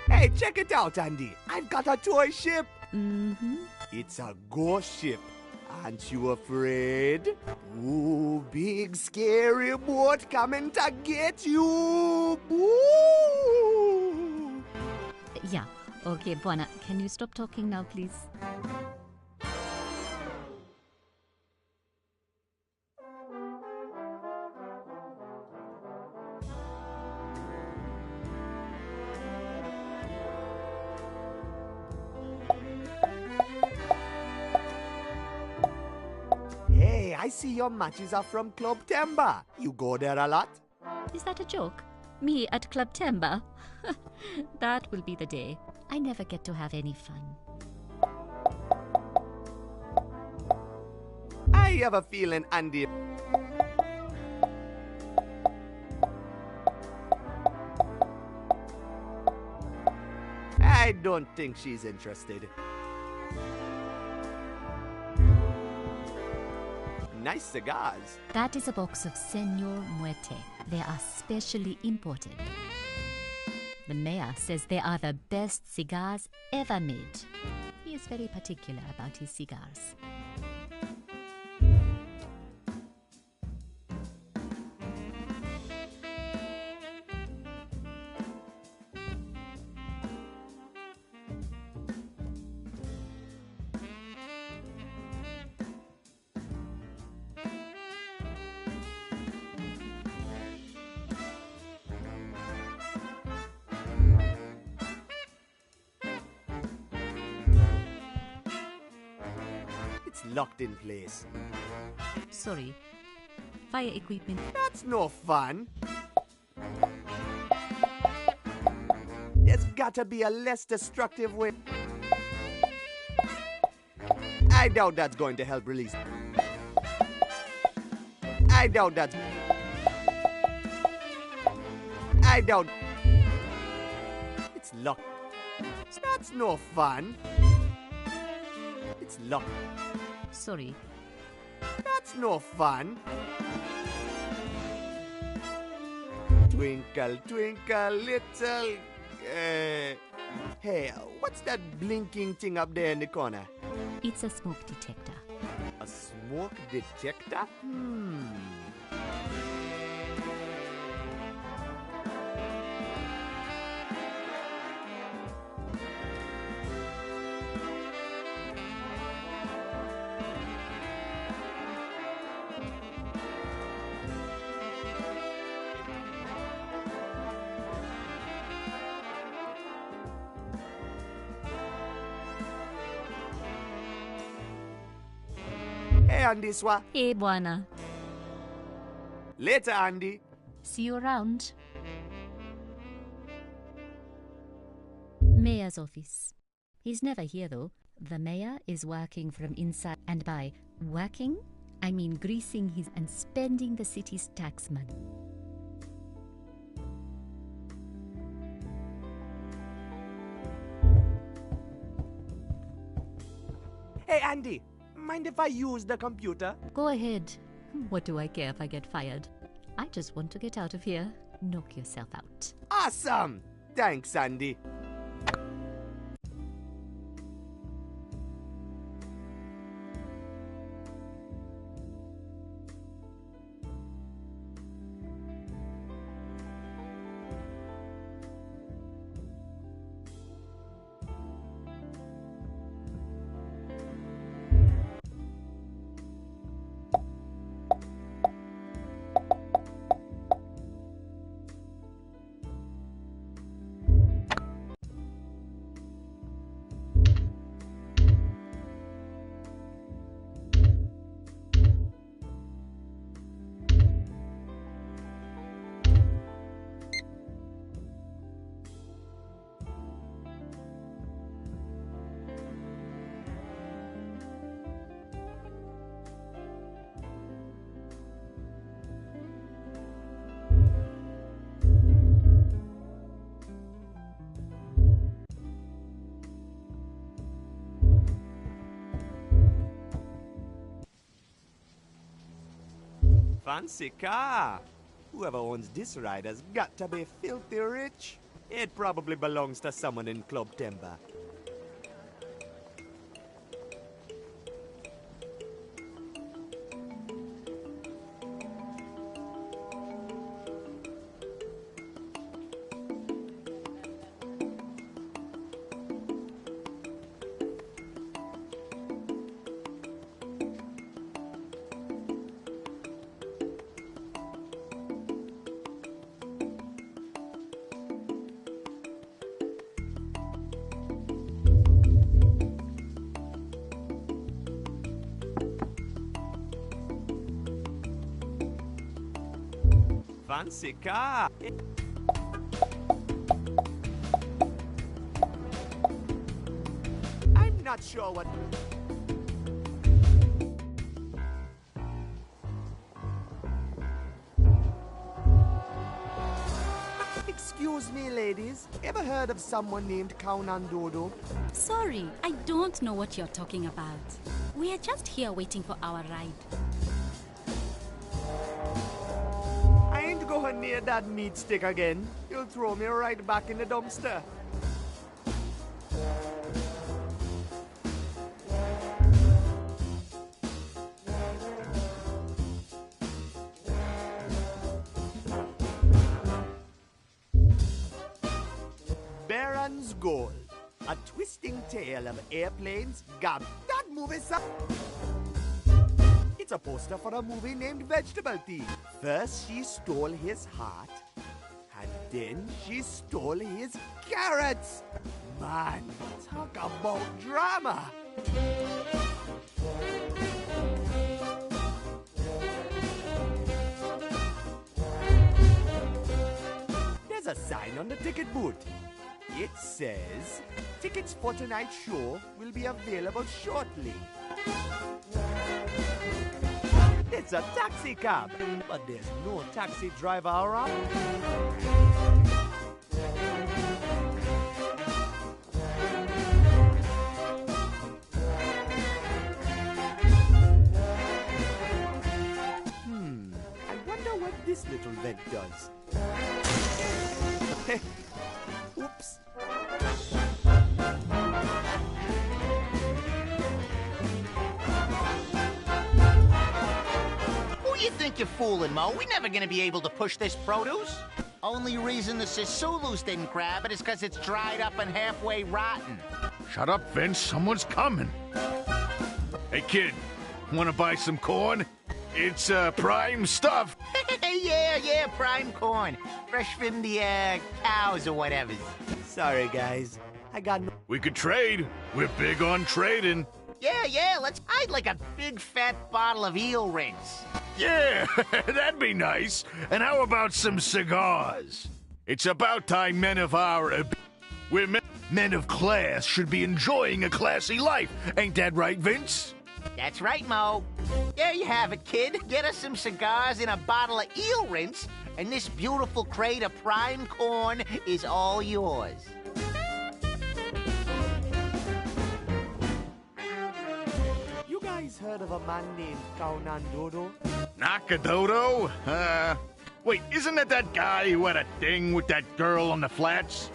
Hey, check it out, Andy. I've got a toy ship. Mm-hmm. It's a ghost ship. Aren't you afraid? Ooh, big scary boat coming to get you. Ooh. Yeah. Okay, Buana, can you stop talking now, please? Hey, Hey, I see your matches are from Club Temba. You go there a lot? Is that a joke? Me at Club Temba? That will be the day. I never get to have any fun. I have a feeling Andy... I don't think she's interested. Nice cigars. That is a box of Senor Muerte. They are specially imported. The mayor says they are the best cigars ever made. He is very particular about his cigars. It's locked in place. Sorry. Fire equipment. That's no fun. There's gotta be a less destructive way. I doubt that's going to help release. I doubt that. I doubt. It's locked. That's no fun. It's locked. Sorry. That's no fun. Twinkle, twinkle, little... Hey, what's that blinking thing up there in the corner? It's a smoke detector. A smoke detector? Hey, Andy Swa. Hey, Buana. Later, Andy. See you around. Mayor's office. He's never here, though. The mayor is working from inside, and by working, I mean greasing his and spending the city's tax money. Hey, Andy. Mind if I use the computer? Go ahead. What do I care if I get fired? I just want to get out of here. Knock yourself out. Awesome! Thanks, Andy. Fancy car. Whoever owns this ride has got to be filthy rich. It probably belongs to someone in Club Temba. fancy car. I'm not sure what... Excuse me, ladies. Ever heard of someone named Counandodo? Sorry, I don't know what you're talking about. We are just here waiting for our ride. I ain't going near that meat stick again. You'll throw me right back in the dumpster. Baron's Goal. A twisting tale of airplanes. Gab, that movie It's a poster for a movie named Vegetable Thief. First she stole his heart, and then she stole his carrots. Man, talk about drama. There's a sign on the ticket booth. It says, tickets for tonight's show will be available shortly. It's a taxi cab, but there's no taxi driver around. I wonder what this little vent does. Oops. Who you think you're fooling, Mo? We're never gonna be able to push this produce. Only reason the Sisulus didn't grab it is because it's dried up and halfway rotten. Shut up, Vince. Someone's coming. Hey, kid. Want to buy some corn? It's prime stuff. yeah, prime corn. Fresh from the cows or whatever. Sorry, guys. I got no... We could trade. We're big on trading. Yeah, I'd like a big fat bottle of eel rinse. Yeah, that'd be nice. And how about some cigars? It's about time men of our... We're men of class should be enjoying a classy life. Ain't that right, Vince? That's right, Mo. There you have it, kid. Get us some cigars and a bottle of eel rinse, and this beautiful crate of prime corn is all yours. You guys heard of a man named Counandodo? Nakadodo? Wait, isn't that guy who had a thing with that girl on the flats?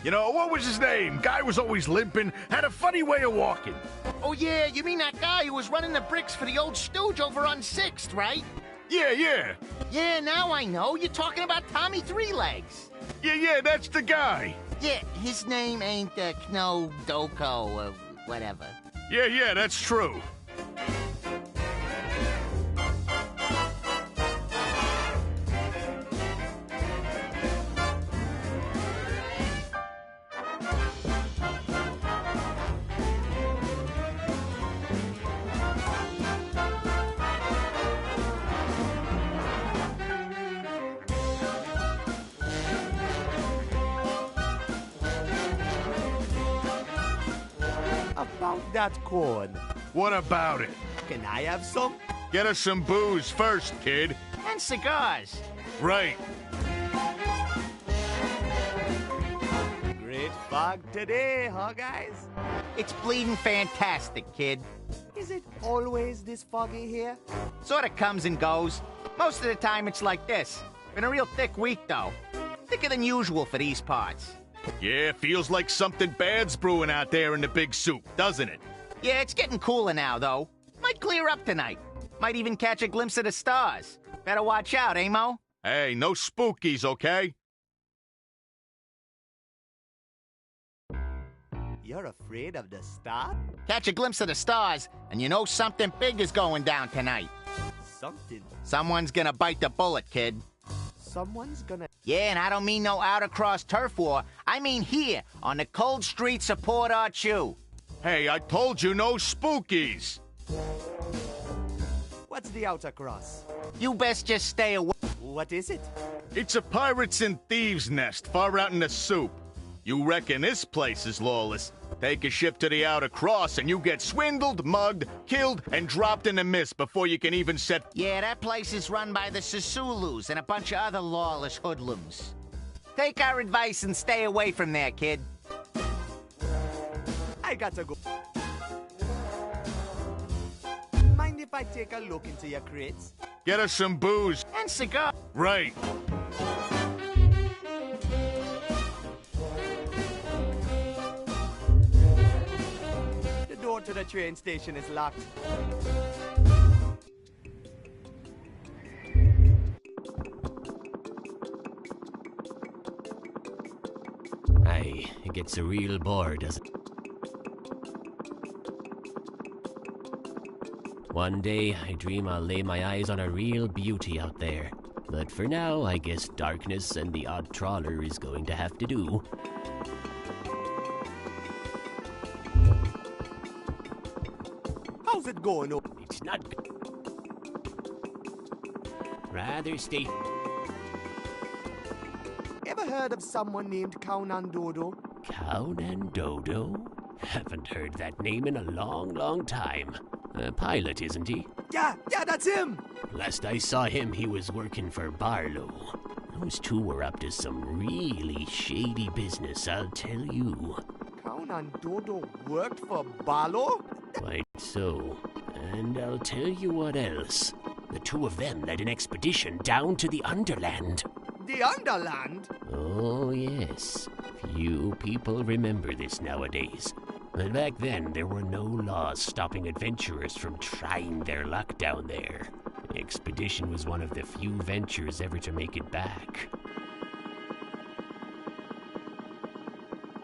You know, what was his name? Guy was always limping, had a funny way of walking. Oh, yeah, you mean that guy who was running the bricks for the old stooge over on 6th, right? Yeah. Yeah, now I know. You're talking about Tommy Three Legs. Yeah, that's the guy. Yeah, his name ain't Kno Doko or whatever. Yeah, that's true. About that corn. What about it? Can I have some? Get us some booze first, kid. And cigars. Right. Great fog today, huh, guys? It's bleeding fantastic, kid. Is it always this foggy here? Sort of comes and goes. Most of the time it's like this. Been a real thick week, though. Thicker than usual for these parts. Yeah, feels like something bad's brewing out there in the big soup, doesn't it? Yeah, it's getting cooler now, though. Might clear up tonight. Might even catch a glimpse of the stars. Better watch out, eh, Mo? Hey, no spookies, okay? You're afraid of the stars? Catch a glimpse of the stars, and you know something big is going down tonight. Something? Someone's gonna bite the bullet, kid. Someone's gonna... Yeah, and I don't mean no out-across turf war. I mean here, on the cold streets of Croatia.I. Hey, I told you no spookies. What's the outer cross? You best just stay away. What is it? It's a pirates and thieves nest far out in the soup. You reckon this place is lawless? Take a ship to the outer cross and you get swindled, mugged, killed, and dropped in the mist before you can even set... Yeah, that place is run by the Sisulus and a bunch of other lawless hoodlums. Take our advice and stay away from there, kid. I gotta go. Mind if I take a look into your crates? Get us some booze. And cigar. Right. The door to the train station is locked. Aye, it gets a real bore, doesn't it? One day, I dream I'll lay my eyes on a real beauty out there. But for now, I guess darkness and the odd trawler is going to have to do. How's it going? It's not good. Rather stay... Ever heard of someone named Conan-Dodo? Conan-Dodo? Haven't heard that name in a long, long time. A pilot, isn't he? Yeah, that's him! Last I saw him, he was working for Barlow. Those two were up to some really shady business, I'll tell you. Conan-Dodo worked for Barlow? Quite so. And I'll tell you what else. The two of them led an expedition down to the Underland. The Underland? Oh, yes. Few people remember this nowadays. But back then, there were no laws stopping adventurers from trying their luck down there. The expedition was one of the few ventures ever to make it back.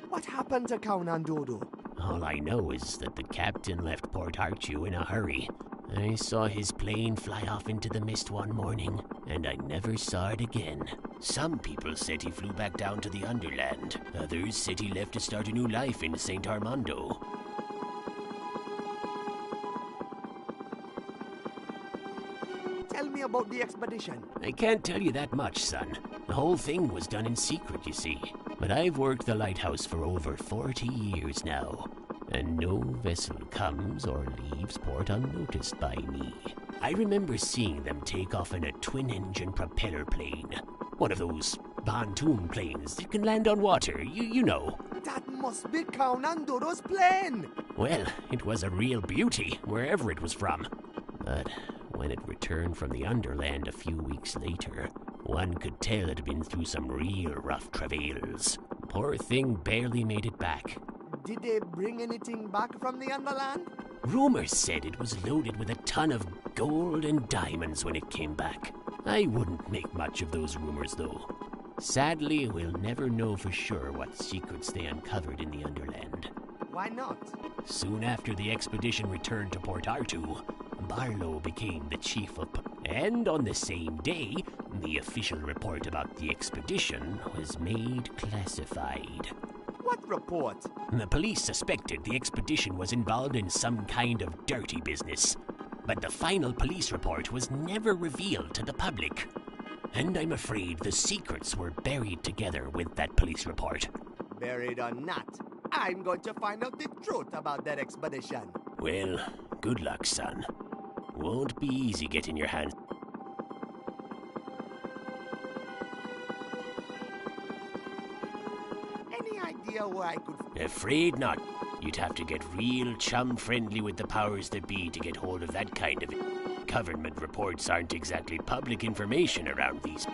What happened to Conan-Dodo? All I know is that the captain left Port Arthur in a hurry. I saw his plane fly off into the mist one morning, and I never saw it again. Some people said he flew back down to the Underland. Others said he left to start a new life in St. Armando. Tell me about the expedition. I can't tell you that much, son. The whole thing was done in secret, you see. But I've worked the lighthouse for over 40 years now, and no vessel comes or leaves port unnoticed by me. I remember seeing them take off in a twin-engine propeller plane. One of those pontoon planes that can land on water, you know. That must be Conan-Dodo's plane! Well, it was a real beauty, wherever it was from. But when it returned from the Underland a few weeks later, one could tell it had been through some real rough travails. Poor thing barely made it back. Did they bring anything back from the Underland? Rumors said it was loaded with a ton of gold and diamonds when it came back. I wouldn't make much of those rumors, though. Sadly, we'll never know for sure what secrets they uncovered in the Underland. Why not? Soon after the expedition returned to Port Arthur, Barlow became the chief of... And on the same day, the official report about the expedition was made classified. What report? The police suspected the expedition was involved in some kind of dirty business. But the final police report was never revealed to the public. And I'm afraid the secrets were buried together with that police report. Buried or not, I'm going to find out the truth about that expedition. Well, good luck, son. Won't be easy getting your hands... Any idea where I could... Afraid not. You'd have to get real chum-friendly with the powers that be to get hold of that kind of it. Government reports aren't exactly public information around these.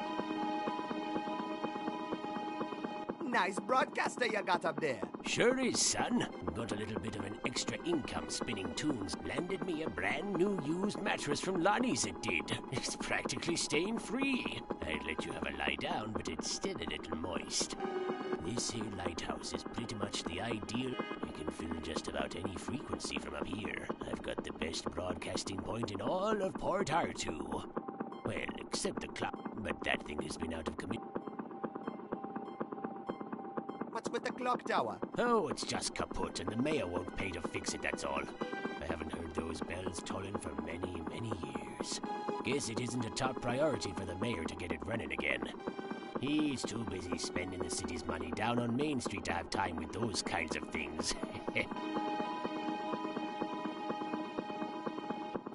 Nice broadcaster you got up there. Sure is, son. Got a little bit of an extra income spinning tunes. Landed me a brand new used mattress from Lonnie's, it did. It's practically stain-free. I'd let you have a lie down, but it's still a little moist. This here lighthouse is pretty much the ideal. You can fill just about any frequency from up here. I've got the best broadcasting point in all of Port Arthur. Well, except the clock, but that thing has been out of commission. What's with the clock tower? Oh, it's just kaput, and the mayor won't pay to fix it, that's all. I haven't heard those bells tolling for many, many years. Guess it isn't a top priority for the mayor to get it running again. He's too busy spending the city's money down on Main Street to have time with those kinds of things.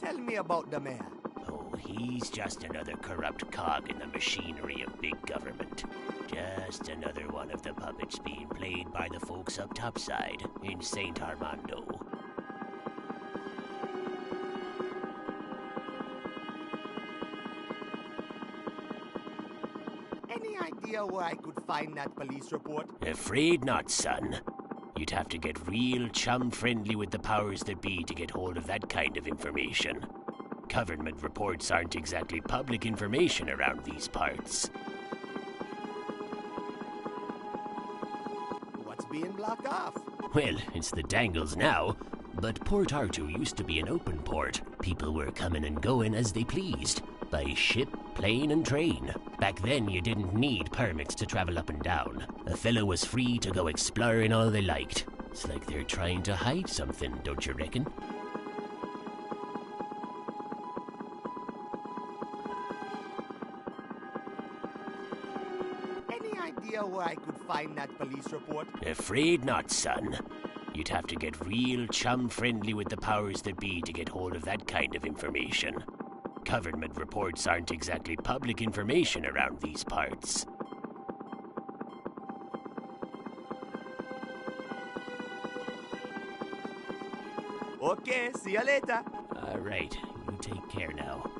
Tell me about the mayor. Oh, he's just another corrupt cog in the machinery of big government. Just another one of the puppets being played by the folks up topside in St. Armando. Any idea where I could find that police report? Afraid not, son. You'd have to get real chum-friendly with the powers that be to get hold of that kind of information. Government reports aren't exactly public information around these parts. What's being blocked off? Well, it's the Dangles now, but Port Arthur used to be an open port. People were coming and going as they pleased, by ship, plane, and train. Back then, you didn't need permits to travel up and down. A fellow was free to go exploring all they liked. It's like they're trying to hide something, don't you reckon? Any idea where I could find that police report? Afraid not, son. You'd have to get real chum-friendly with the powers that be to get hold of that kind of information. Government reports aren't exactly public information around these parts. Okay, see you later. All right, you take care now.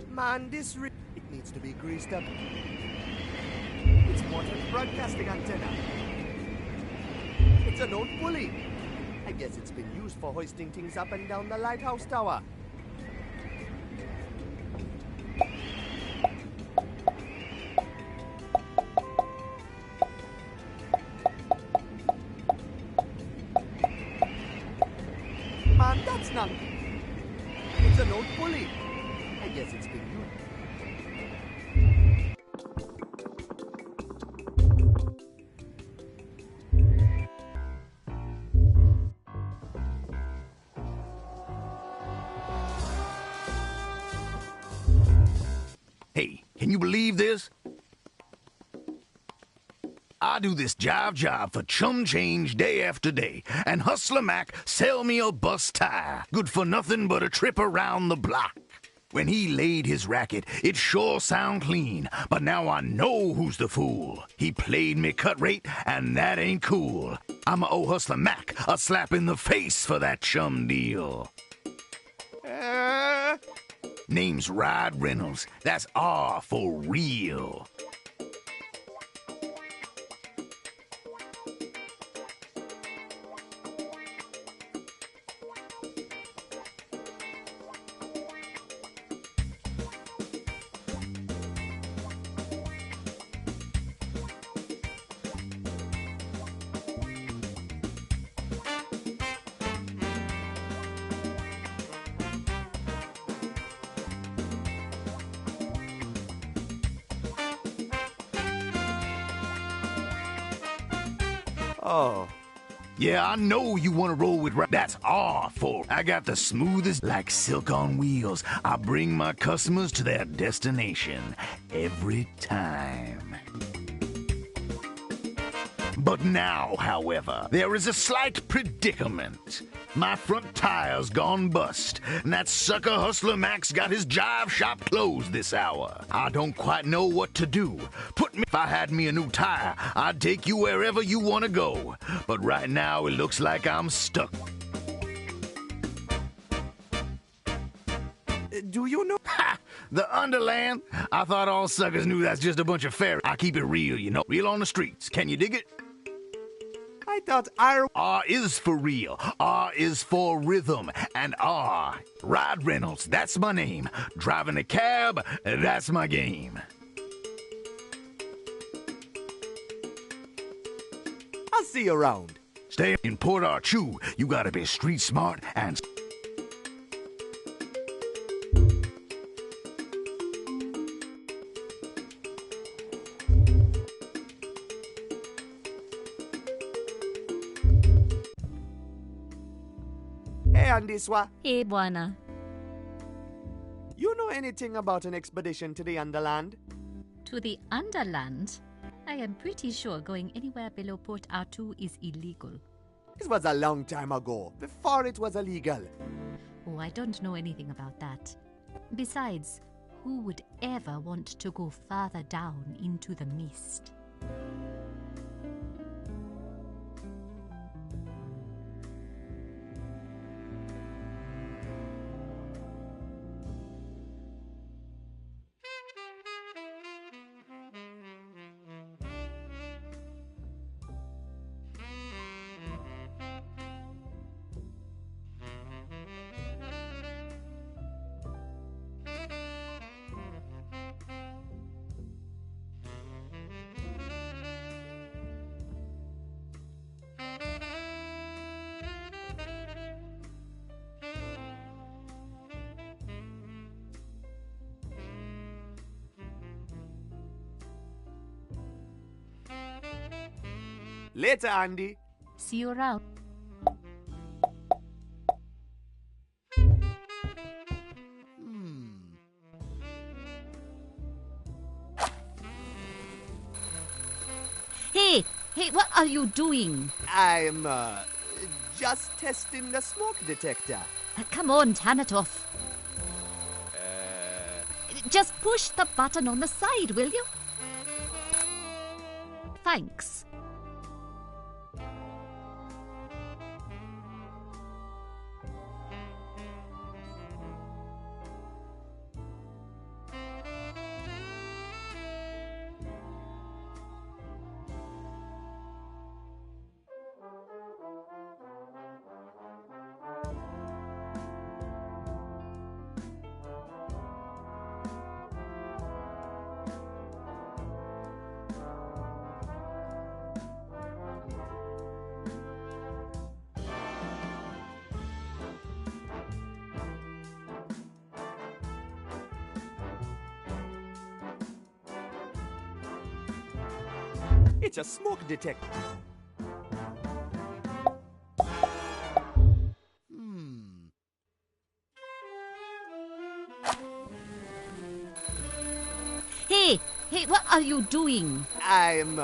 Man, this it needs to be greased up. It's more than a broadcasting antenna. It's an old pulley. I guess it's been used for hoisting things up and down the lighthouse tower. Man, that's not... It's an old pulley. I guess it's been used. Hey, can you believe this? I do this job for chum change day after day, and Hustler Mac sell me a bus tire, good for nothing but a trip around the block. When he laid his racket, it sure sound clean, but now I know who's the fool. He played me cut rate, and that ain't cool. I'ma owe Hustler Mac a slap in the face for that chum deal. Name's Rod Reynolds. That's R for real. Oh. Yeah, I know you want to roll with that's R for. I got the smoothest, like silk on wheels. I bring my customers to their destination every time. But now, however, there is a slight predicament. My front tire's gone bust, and that sucker hustler Max got his jive shop closed this hour. I don't quite know what to do. If I had me a new tire, I'd take you wherever you want to go. But right now, it looks like I'm stuck. Do you know? Ha! The Underland? I thought all suckers knew that's just a bunch of fairy. I keep it real, you know. Real on the streets. Can you dig it? I thought R is for real. R is for rhythm. And R. Rod Reynolds, that's my name. Driving a cab, that's my game. I'll see you around. Stay in Port-au-Chu. You gotta be street smart and... Hey, Andiswa. Hey, Buana. You know anything about an expedition to the Underland? To the Underland? I am pretty sure going anywhere below Port-au-Chu is illegal. This was a long time ago, before it was illegal. Oh, I don't know anything about that. Besides, who would ever want to go farther down into the mist? Later, Andy. See you around. Hey, what are you doing? I'm, just testing the smoke detector. Come on, turn it off. Just push the button on the side, will you? Thanks. It's a smoke detector. Hey, what are you doing? I'm,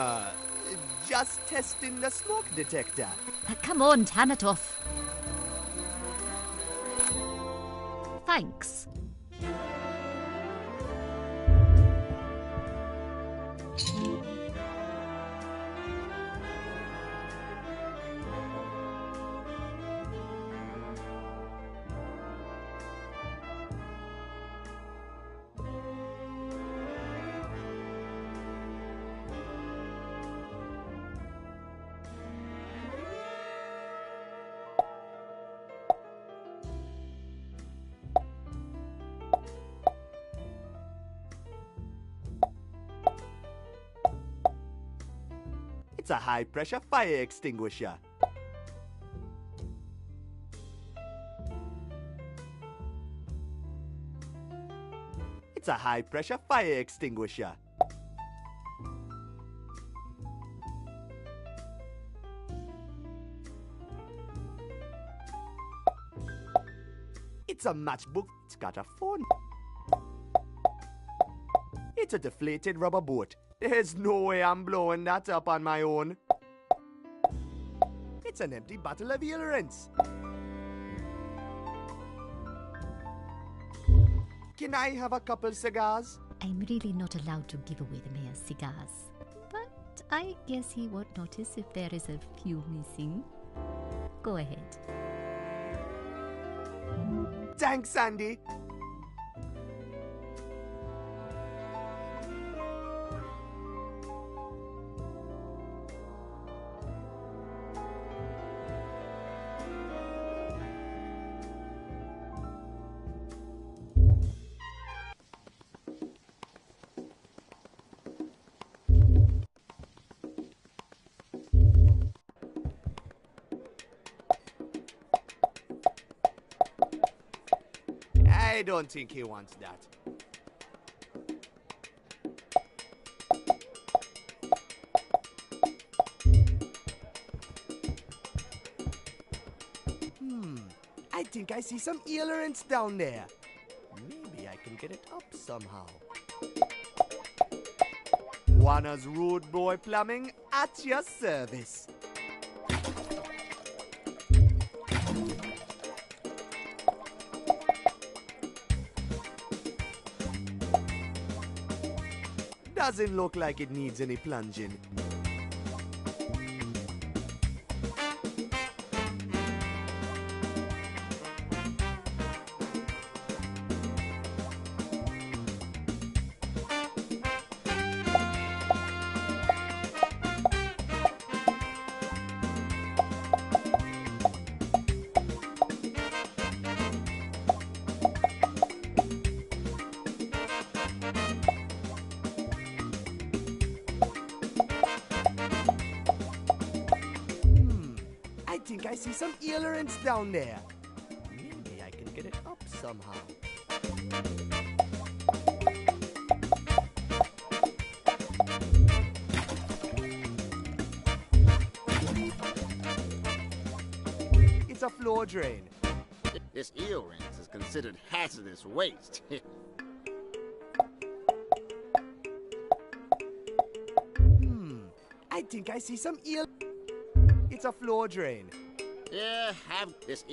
just testing the smoke detector. Come on, turn it off. Thanks. It's a high-pressure fire extinguisher. It's a high-pressure fire extinguisher. It's a matchbook. It's got a phone. It's a deflated rubber boat. There's no way I'm blowing that up on my own. It's an empty bottle of eel rinse. Can I have a couple cigars? I'm really not allowed to give away the mayor's cigars. But I guess he won't notice if there is a few missing. Go ahead. Thanks, Sandy. I don't think he wants that. I think I see some eel rinse down there. Maybe I can get it up somehow. Juana's Rude Boy Plumbing at your service. Doesn't look like it needs any plunging. I think I see some eel rinse down there. Maybe I can get it up somehow. It's a floor drain. This eel rinse is considered hazardous waste. I think I see some eel. It's a floor drain. Yeah, have this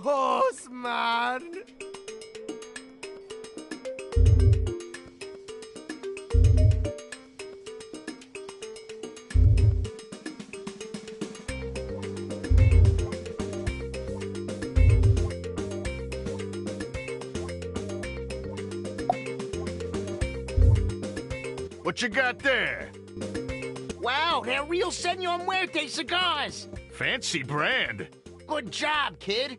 Gross, man! What you got there? Wow, they're real Senor Muerte cigars. Fancy brand. Good job, kid.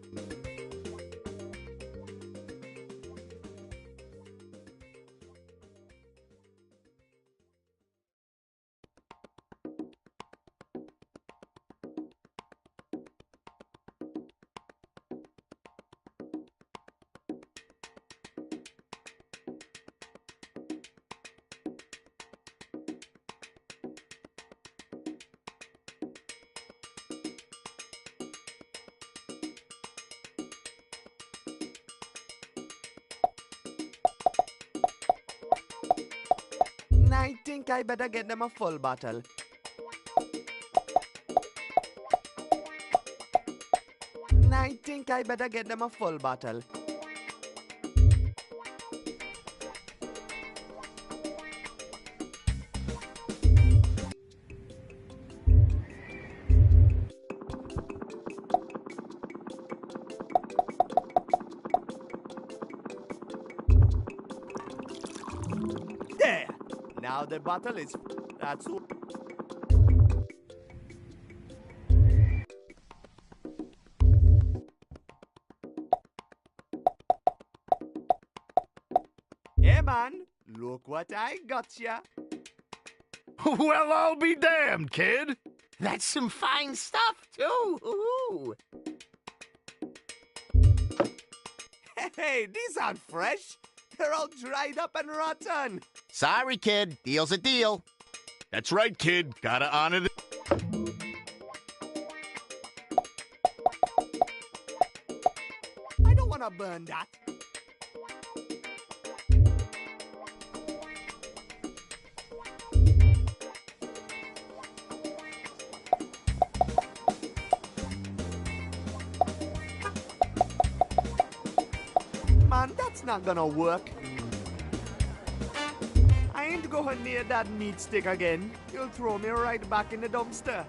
I think I better get them a full bottle. I think I better get them a full bottle. There! Now the bottle is... That's... Hey man, look what I got ya. Well, I'll be damned, kid. That's some fine stuff, too. Ooh. Hey, these aren't fresh. They're all dried up and rotten. Sorry, kid. Deal's a deal. That's right, kid. Gotta honor the... I don't want to burn that. Man, that's not gonna work. I ain't going near that meat stick again. You'll throw me right back in the dumpster.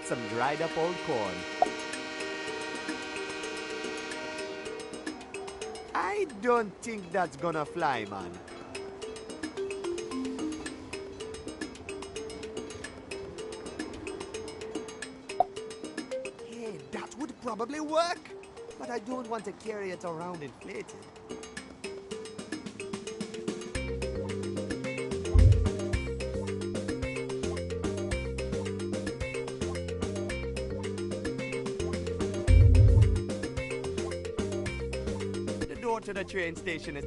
Some dried up old corn. I don't think that's gonna fly, man. Hey, that would probably work, but I don't want to carry it around inflated. To the train station is...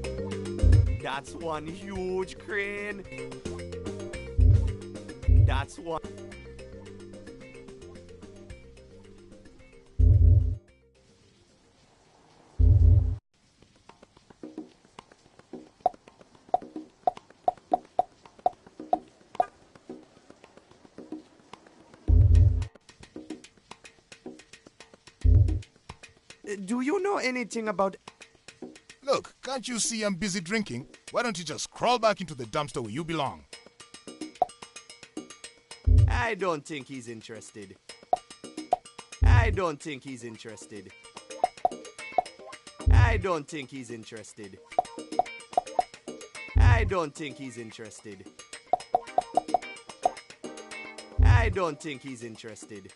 That's one huge crane. That's one... Do you know anything about... Look, can't you see I'm busy drinking? Why don't you just crawl back into the dumpster where you belong? I don't think he's interested. I don't think he's interested. I don't think he's interested. I don't think he's interested. I don't think he's interested.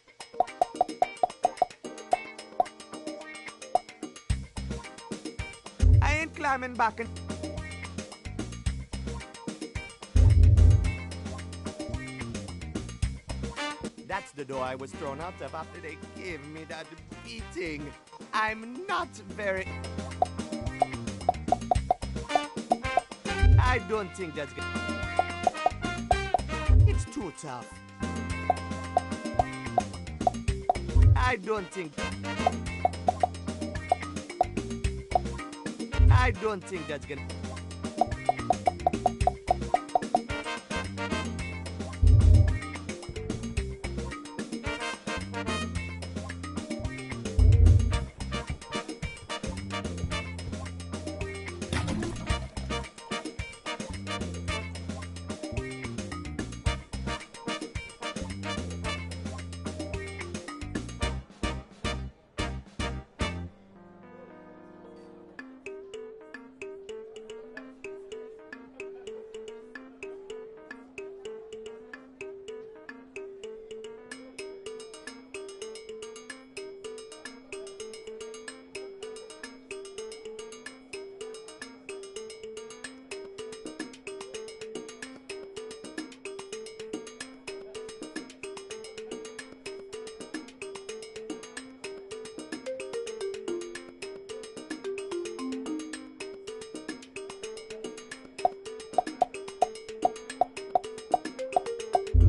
I ain't climbing back and... That's the door I was thrown out of after they gave me that beating. I'm not very... I don't think that's good. It's too tough. I don't think... I don't think that's gonna...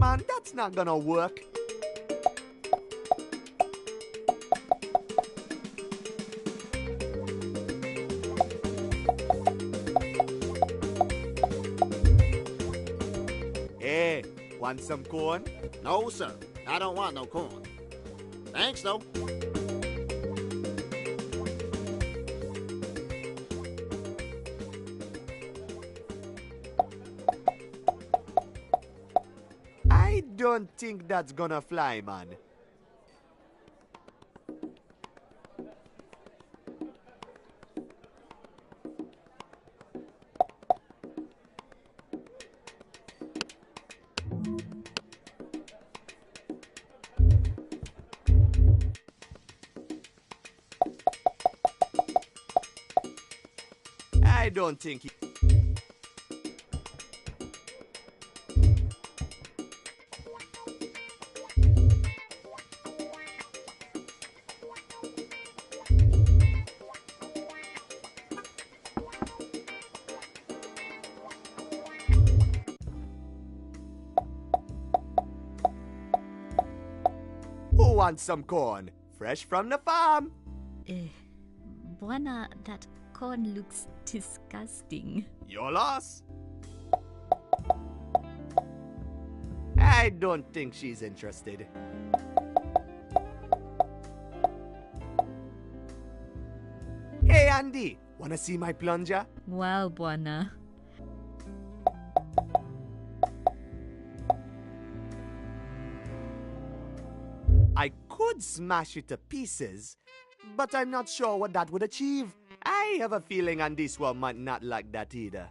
man, that's not gonna work. Hey, want some corn? No, sir. I don't want no corn. Thanks, though. I don't think that's gonna fly, man. I don't think he... Who wants some corn? Fresh from the farm. Buana, that corn looks disgusting. Your loss. I don't think she's interested. Hey, Andy, wanna see my plunger? Wow, Buana. I could smash it to pieces, but I'm not sure what that would achieve. I have a feeling Andy's one might not like that either.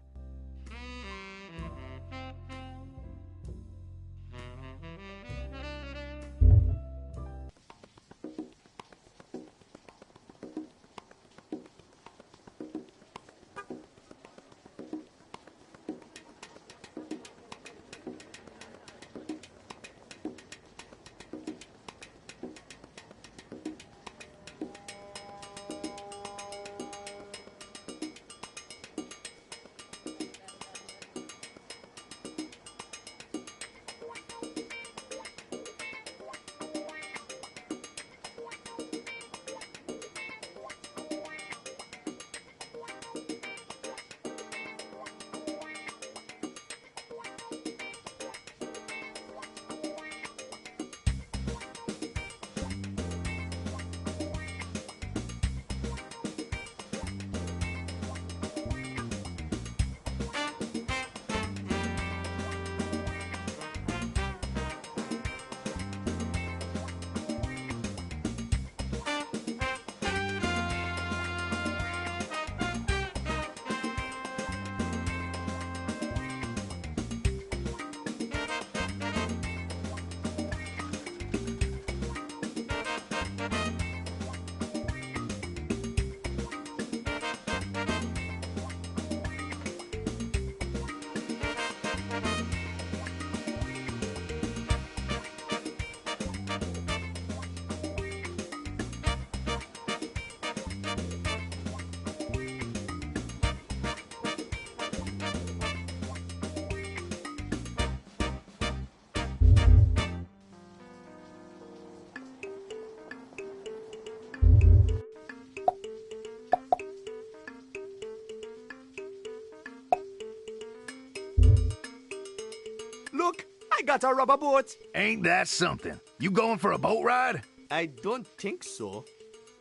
Look, I got a rubber boat. Ain't that something? You going for a boat ride? I don't think so.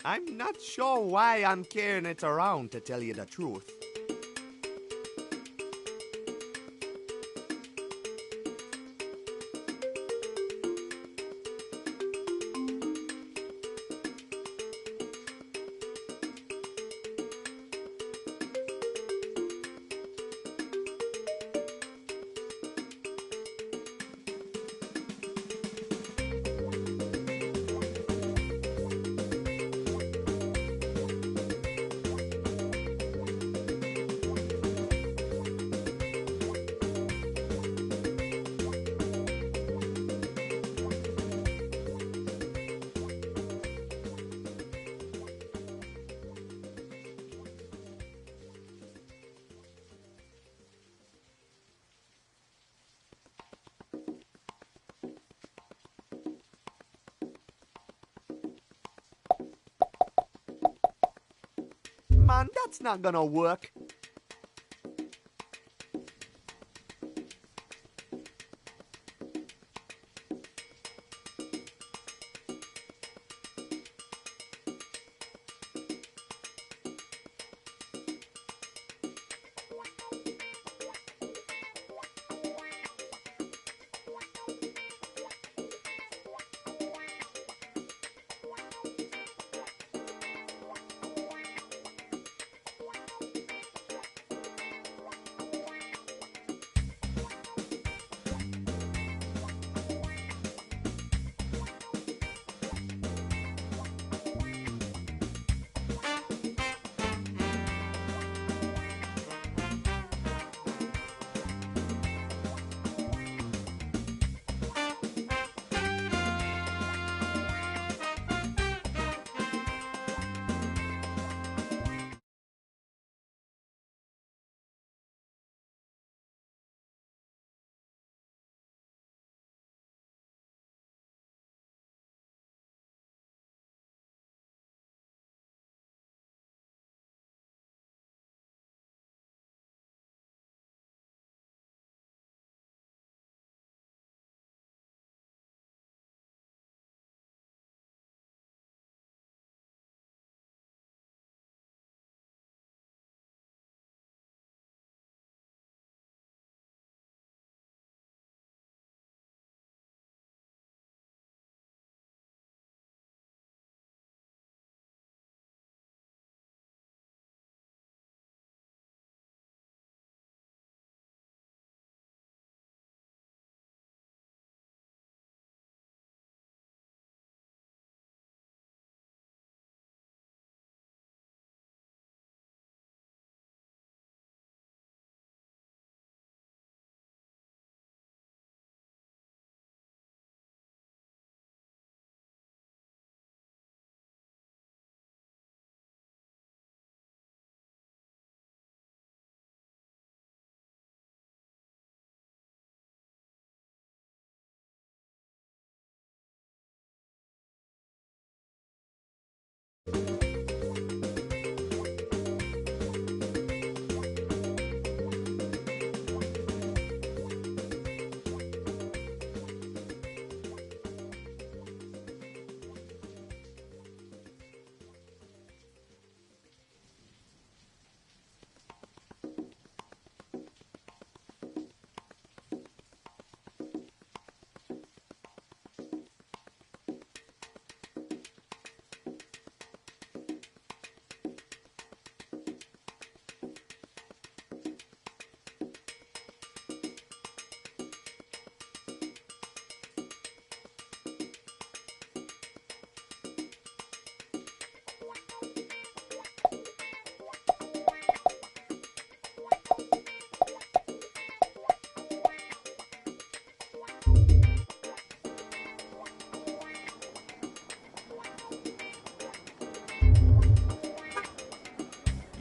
I'm not sure why I'm carrying it around, to tell you the truth. man, that's not gonna work.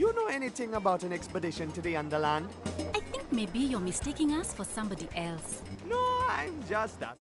You know anything about an expedition to the Underland? I think maybe you're mistaking us for somebody else. No, I'm just asking.